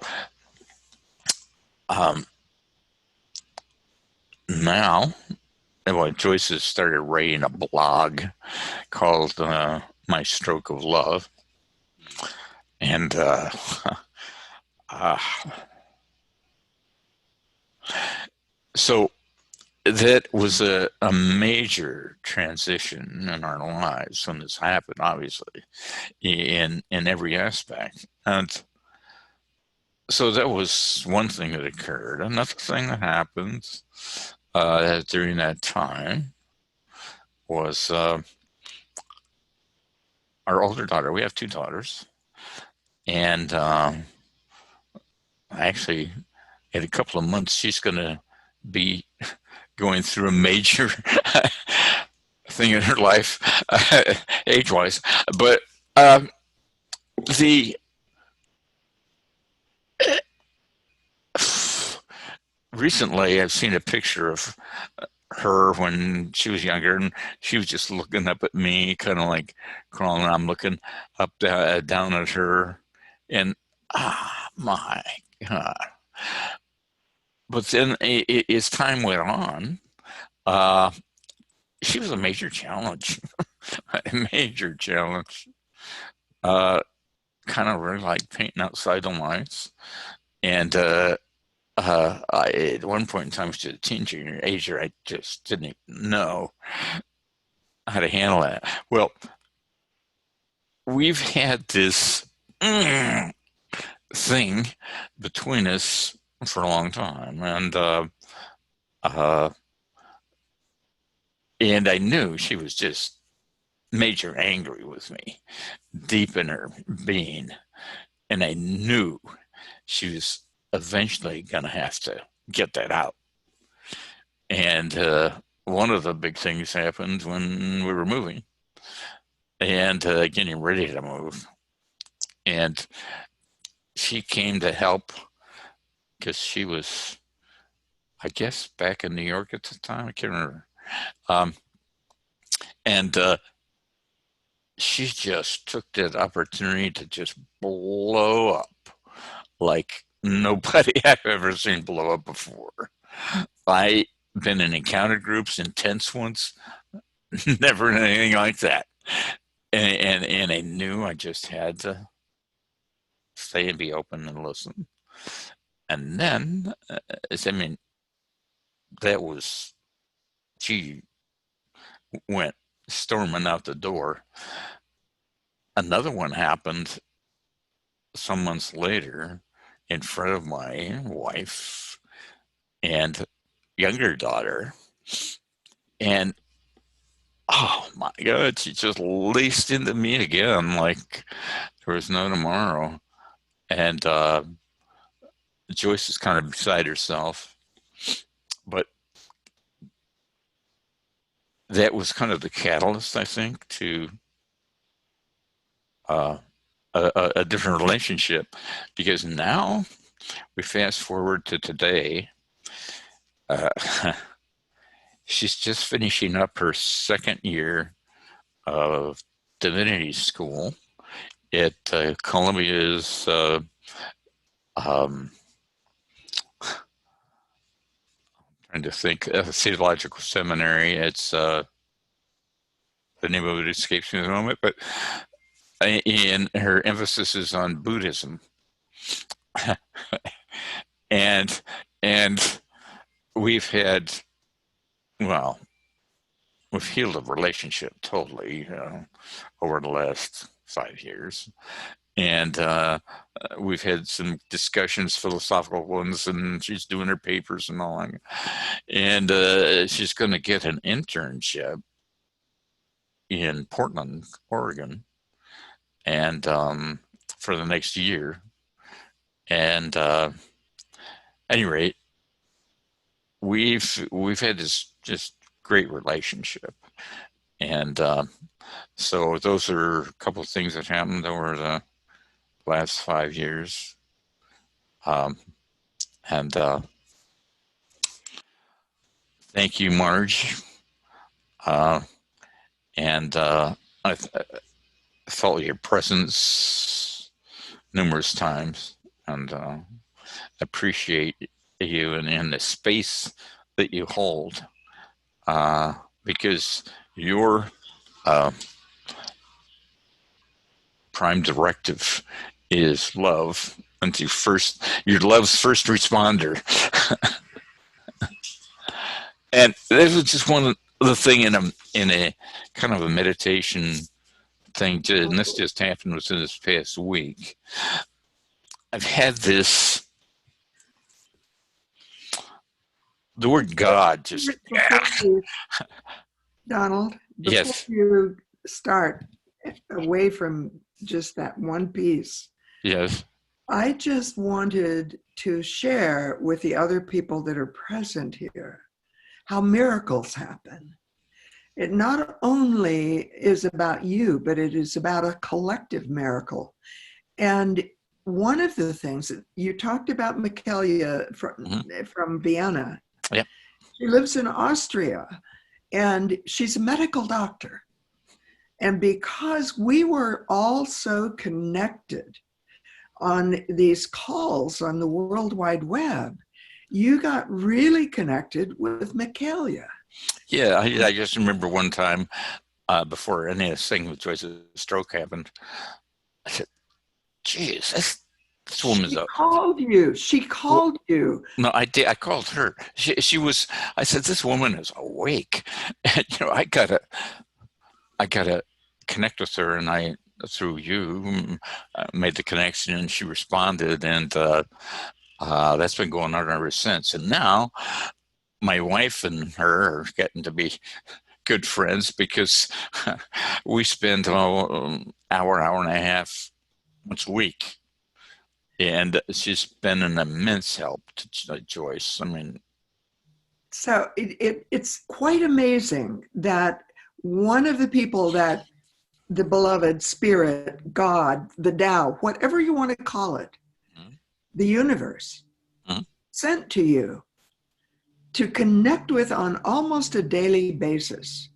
now, well, Joyce has started writing a blog called My Stroke of Love. And so that was a major transition in our lives when this happened, obviously, in every aspect. And so that was one thing that occurred. Another thing that happened during that time was our older daughter. We have two daughters. And actually, in a couple of months, she's going to be going through a major thing in her life, age-wise. But recently, I've seen a picture of her when she was younger, and she was just looking up at me, kind of like crawling. I'm looking up down at her, and my God. But then as time went on, she was a major challenge, a major challenge. Kind of really like painting outside the lines. And at one point in time, she was a teenager, I just didn't know how to handle that. Well, we've had this thing between us for a long time, and I knew she was just major angry with me, deep in her being, and I knew she was eventually going to have to get that out. And one of the big things happened when we were moving and getting ready to move, and she came to help because she was, I guess, back in New York at the time. I can't remember. And she just took that opportunity to just blow up like nobody I've ever seen blow up before. I've been in encounter groups, intense ones, never anything like that. And I knew I just had to stay and be open and listen. And then, I mean, that was, she went storming out the door. Another one happened some months later in front of my wife and younger daughter. And oh my God, she just laced into me again like there was no tomorrow. And Joyce is kind of beside herself. But that was kind of the catalyst, I think, to a different relationship, because now we fast forward to today. She's just finishing up her second year of divinity school at Columbia's trying to think, theological seminary. It's the name of it escapes me at the moment, but and her emphasis is on Buddhism. and we've had, well, we've healed a relationship totally over the last 5 years. And we've had some discussions, philosophical ones, and she's doing her papers and all. And she's going to get an internship in Portland, Oregon, and for the next year. And at any rate, we've had this just great relationship. And so those are a couple of things that happened over the last 5 years. And Thank you, Marj. And I felt your presence numerous times, and appreciate you and the space that you hold, because your prime directive is love, and you're love's first responder. And this was just one of the thing in a kind of a meditation thing, and this just happened within this past week. I've had the word God just. Donald, before Yes. you start away from just that one piece, Yes. I just wanted to share with the other people that are present here how miracles happen. It not only is about you, but it is about a collective miracle. And one of the things that you talked about, Michaelia from Vienna. Yep. She lives in Austria, and she's a medical doctor. And because we were all so connected on these calls on the World Wide Web, you got really connected with Michaelia. Yeah, I just remember one time before any of this thing with Joyce's stroke happened, I said, geez, this woman's up. She called you. No, I did. I called her. She was, I said, this woman is awake. And, I gotta connect with her. And I, through you, made the connection, and she responded. And that's been going on ever since. And now my wife and her are getting to be good friends, because we spend an hour and a half once a week. And she's been an immense help to Joyce. I mean, so it's quite amazing that one of the people that the beloved spirit, God, the Tao, whatever you want to call it, the universe, sent to you to connect with on almost a daily basis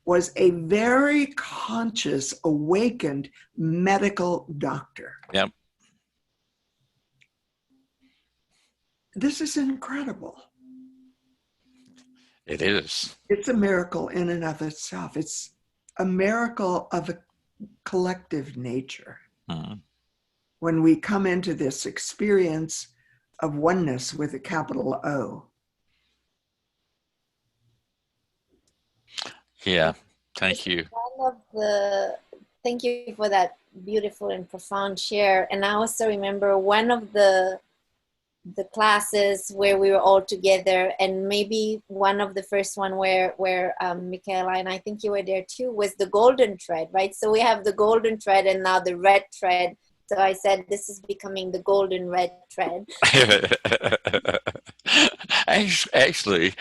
was a very conscious, awakened medical doctor. Yep. This is incredible. It is. It's a miracle in and of itself. It's a miracle of a collective nature. When we come into this experience of oneness with a capital O. Yeah, thank you. Thank you for that beautiful and profound share. And I also remember one of the classes where we were all together, and maybe one of the first one where Michaela, and I think you were there too, was the golden thread, right? So we have the golden thread and now the red thread. So I said, this is becoming the golden red thread. Actually,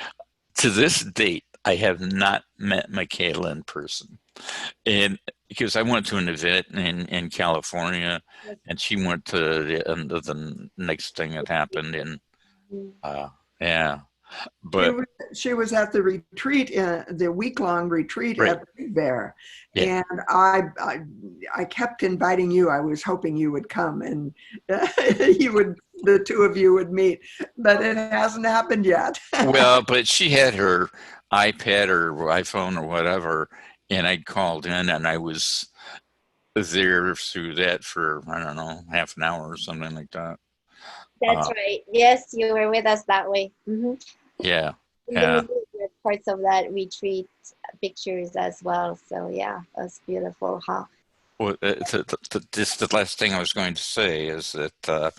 to this date, I have not met Michaela in person. And because I went to an event in California, and she went to the next thing that happened. And yeah, but she was at the retreat, the week-long retreat right. at Big Bear. Yeah. And I kept inviting you. I was hoping you would come, and the two of you would meet, but it hasn't happened yet. Well, but she had her iPad or iPhone or whatever, and I called in, and I was there through that for, I don't know, half an hour or something like that. That's right. Yes, you were with us that way. Yeah. Yeah. Parts of that retreat pictures as well. So yeah, that's beautiful. Huh? Well, just the last thing I was going to say is that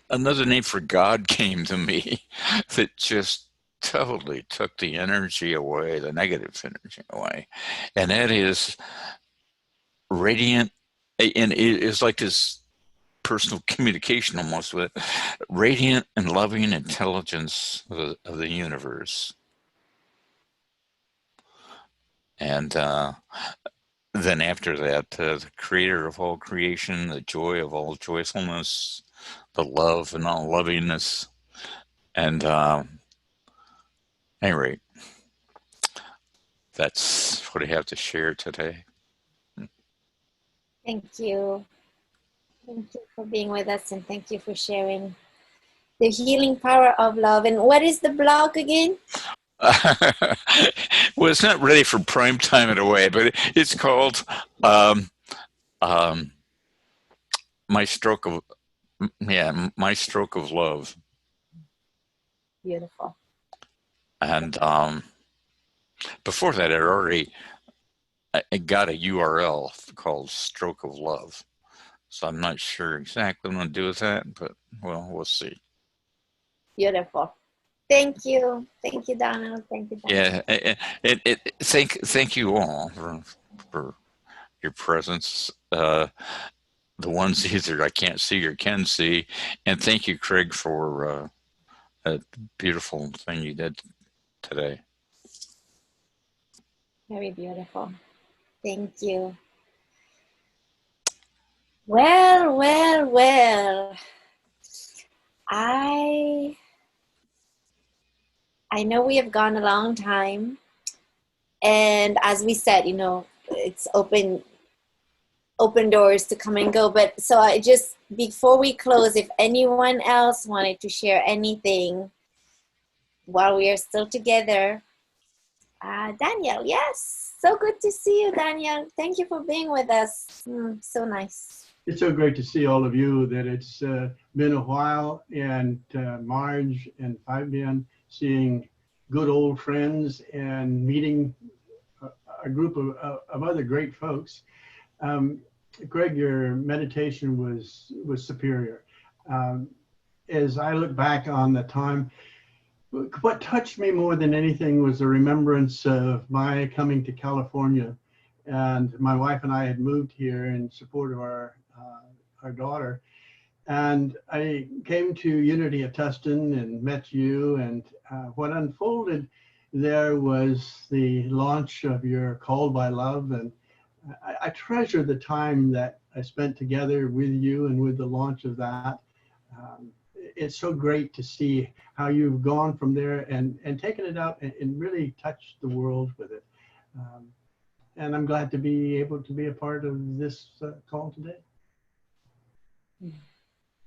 another name for God came to me that just totally took the energy away, the negative energy away. And that is radiant, and it is like this personal communication almost with radiant and loving intelligence of the universe. And then after that, the creator of all creation, the joy of all joyfulness, the love and all lovingness, And anyway, that's what I have to share today. Thank you. Thank you for being with us, and thank you for sharing the healing power of love. And what is the blog again? Well, it's not ready for prime time in a way, but it's called My Stroke of Love. Beautiful. And before that, I got a URL called Stroke of Love. So I'm not sure exactly what I'm going to do with that, but well, we'll see. Beautiful. Thank you. Thank you, Donald. Thank you, Donald. Yeah. Thank you all for your presence. The ones either I can't see or can see. And thank you, Craig, for a beautiful thing you did today. Very beautiful. Thank you. Well. I know we have gone a long time. And as we said, it's open doors to come and go. But so I just, before we close, if anyone else wanted to share anything while we are still together, Daniel, yes. So good to see you, Daniel. Thank you for being with us. So nice. It's so great to see all of you. That it's been a while, and Marj and Fabienne, seeing good old friends and meeting a group of other great folks. Greg, your meditation was superior. As I look back on the time, what touched me more than anything was the remembrance of my coming to California. And my wife and I had moved here in support of our daughter. And I came to Unity of Tustin and met you. And what unfolded there was the launch of your Called by Love. And I treasure the time that I spent together with you and with the launch of that. It's so great to see how you've gone from there and taken it out and really touched the world with it. And I'm glad to be able to be a part of this call today.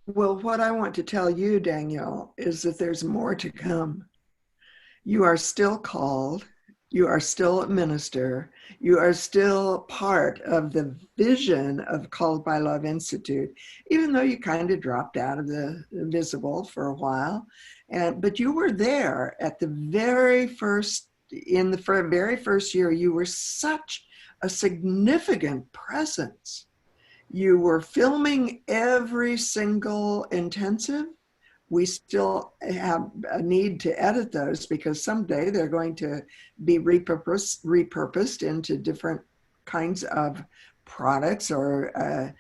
Well, what I want to tell you, Daniel, is that there's more to come. You are still called. You are still a minister. You are still part of the vision of Called by Love Institute, even though you kind of dropped out of the visible for a while. But you were there at the very first, in the very first year. You were such a significant presence. You were filming every single intensive. We still have a need to edit those because someday they're going to be repurposed into different kinds of products or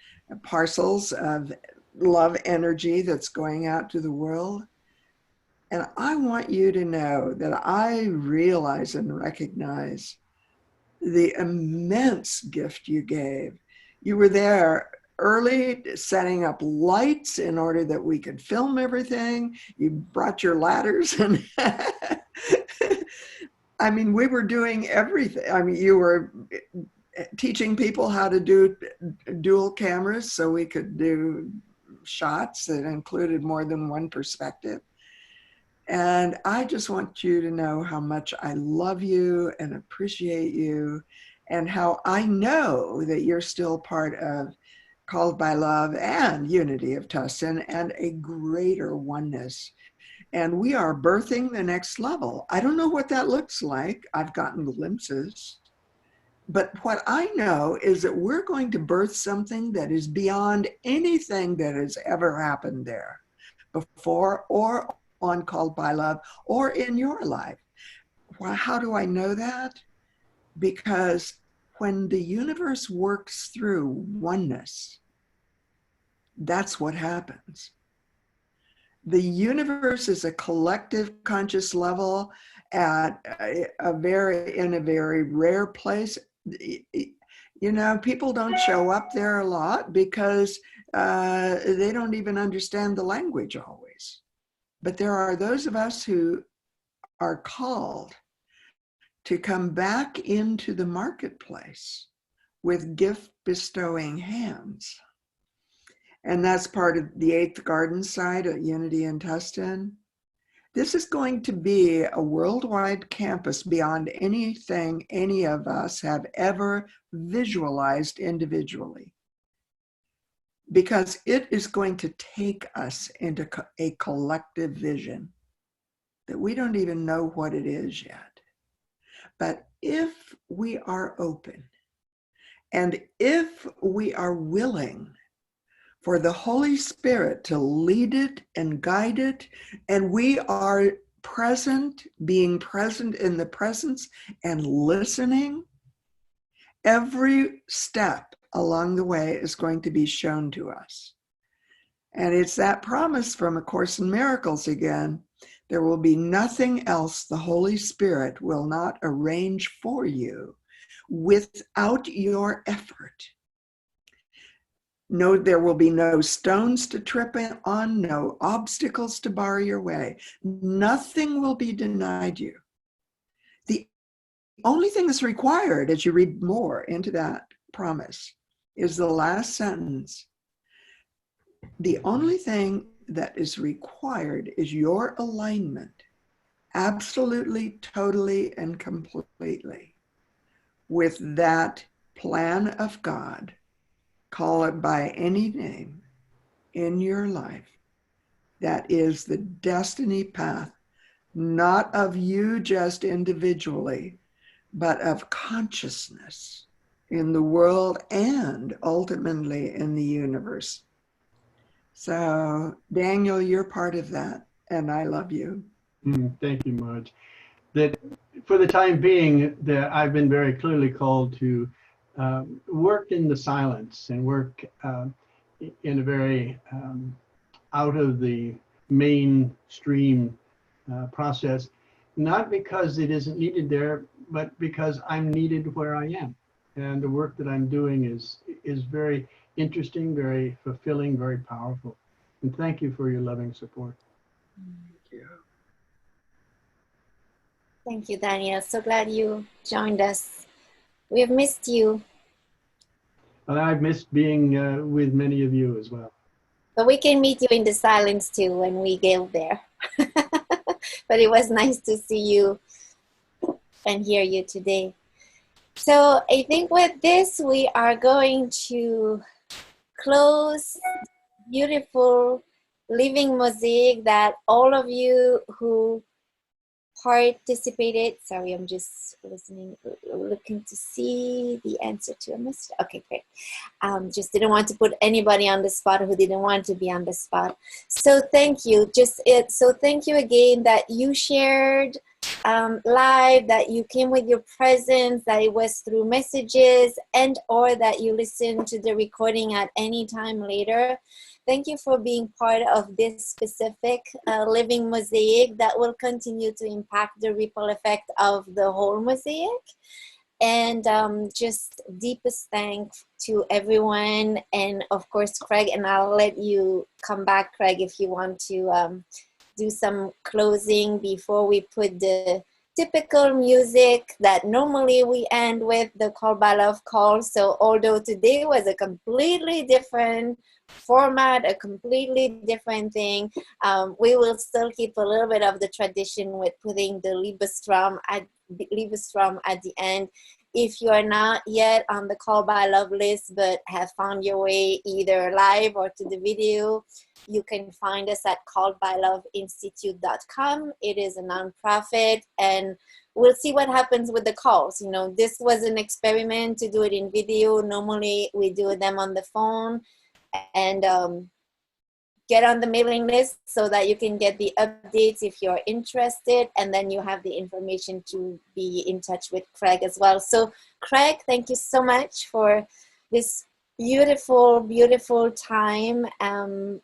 parcels of love energy that's going out to the world. And I want you to know that I realize and recognize the immense gift you gave. You were there early, setting up lights in order that we could film everything. You brought your ladders and I mean, we were doing everything. I mean, you were teaching people how to do dual cameras so we could do shots that included more than one perspective. And I just want you to know how much I love you and appreciate you, and how I know that you're still part of Called by Love and Unity of Tustin and a greater oneness. And we are birthing the next level. I don't know what that looks like. I've gotten glimpses. But what I know is that we're going to birth something that is beyond anything that has ever happened there before or on Called by Love or in your life. Well, how do I know that? Because when the universe works through oneness, that's what happens. The universe is a collective conscious level at in a very rare place. You know, people don't show up there a lot because they don't even understand the language always. But there are those of us who are called to come back into the marketplace with gift bestowing hands. And that's part of the 8th Garden site at Unity in Tustin. This is going to be a worldwide campus beyond anything any of us have ever visualized individually, because it is going to take us into a collective vision that we don't even know what it is yet. But if we are open, and if we are willing for the Holy Spirit to lead it and guide it, and we are present, being present in the presence and listening, every step along the way is going to be shown to us. And it's that promise from A Course in Miracles again. There will be nothing else the Holy Spirit will not arrange for you without your effort. No, there will be no stones to trip on, no obstacles to bar your way. Nothing will be denied you. The only thing that's required as you read more into that promise is the last sentence. The only thing that is required is your alignment, absolutely, totally, and completely, with that plan of God. Call it by any name in your life. That is the destiny path, not of you just individually, but of consciousness in the world and ultimately in the universe. So, Daniel, you're part of that, and I love you. Thank you, Marj. That for the time being, that I've been very clearly called to work in the silence and work in a very out of the mainstream process, not because it isn't needed there, but because I'm needed where I am. And the work that I'm doing is very interesting, very fulfilling, very powerful. And thank you for your loving support. Thank you. Thank you, Daniel. So glad you joined us. We have missed you. And I've missed being with many of you as well. But we can meet you in the silence too when we get there. But it was nice to see you and hear you today. So I think with this, we are going to close beautiful Living Mosaic that all of you who participated, sorry, I'm just listening, looking to see the answer to a message. Okay, great. Just didn't want to put anybody on the spot who didn't want to be on the spot. So thank you. So thank you again that you shared live, that you came with your presence, that it was through messages, and or that you listened to the recording at any time later. Thank you for being part of this specific Living Mosaic that will continue to impact the ripple effect of the whole mosaic. And just deepest thanks to everyone. And of course, Craig, and I'll let you come back, Craig, if you want to do some closing before we put the typical music that normally we end with, the Call by Love call. So although today was a completely different format, a completely different thing, we will still keep a little bit of the tradition with putting the Liebestrom at the end. If you are not yet on the Call by Love list but have found your way either live or to the video, you can find us at calledbyloveinstitute.com. It is a nonprofit, and we'll see what happens with the calls. You know, this was an experiment to do it in video. Normally we do them on the phone, and get on the mailing list so that you can get the updates if you're interested, and then you have the information to be in touch with Craig as well. So Craig, thank you so much for this beautiful, beautiful time.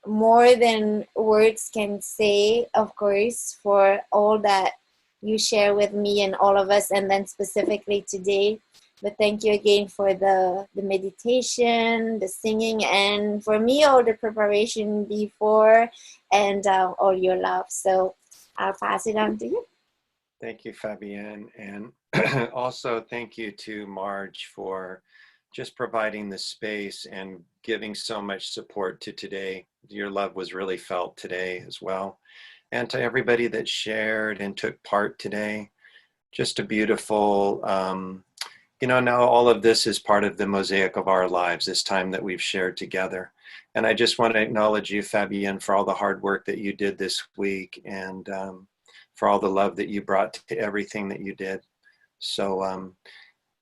More than words can say, of course, for all that you share with me and all of us, and then specifically today. But thank you again for the meditation, the singing, and for me, all the preparation before, and all your love. So I'll pass it on to you. Thank you, Fabienne. And also thank you to Marj for just providing the space and giving so much support to today. Your love was really felt today as well. And to everybody that shared and took part today, just a beautiful, now all of this is part of the mosaic of our lives, this time that we've shared together. And I just want to acknowledge you, Fabienne, for all the hard work that you did this week, and for all the love that you brought to everything that you did. So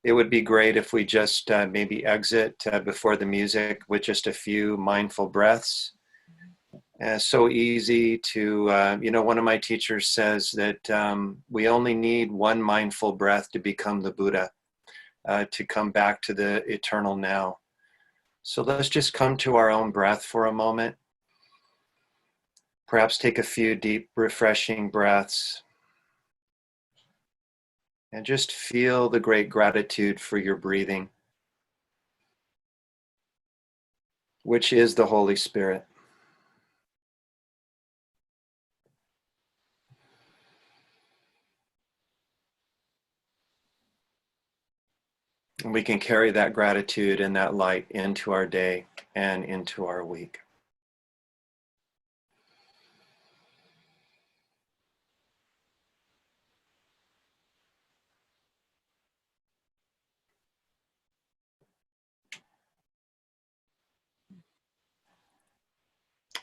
it would be great if we just maybe exit before the music with just a few mindful breaths. So easy to, one of my teachers says that we only need one mindful breath to become the Buddha, to come back to the eternal now. So let's just come to our own breath for a moment. Perhaps take a few deep, refreshing breaths. And just feel the great gratitude for your breathing, which is the Holy Spirit. And we can carry that gratitude and that light into our day and into our week.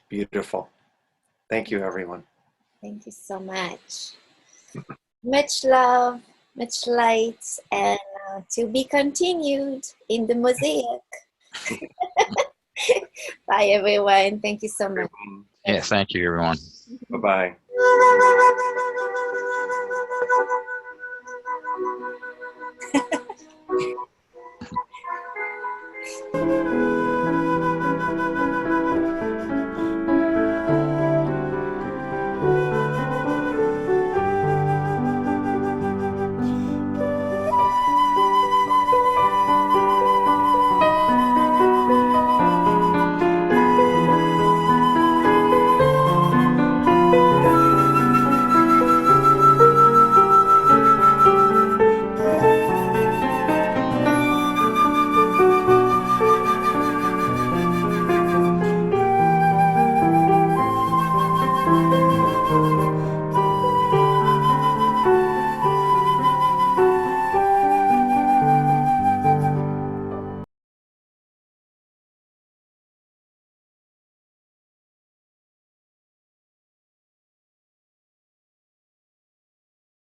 Beautiful. Thank you, everyone. Thank you so much. Much love, much light, and to be continued in the mosaic. Bye, everyone. Thank you so much. Yeah, thank you, everyone. Bye-bye.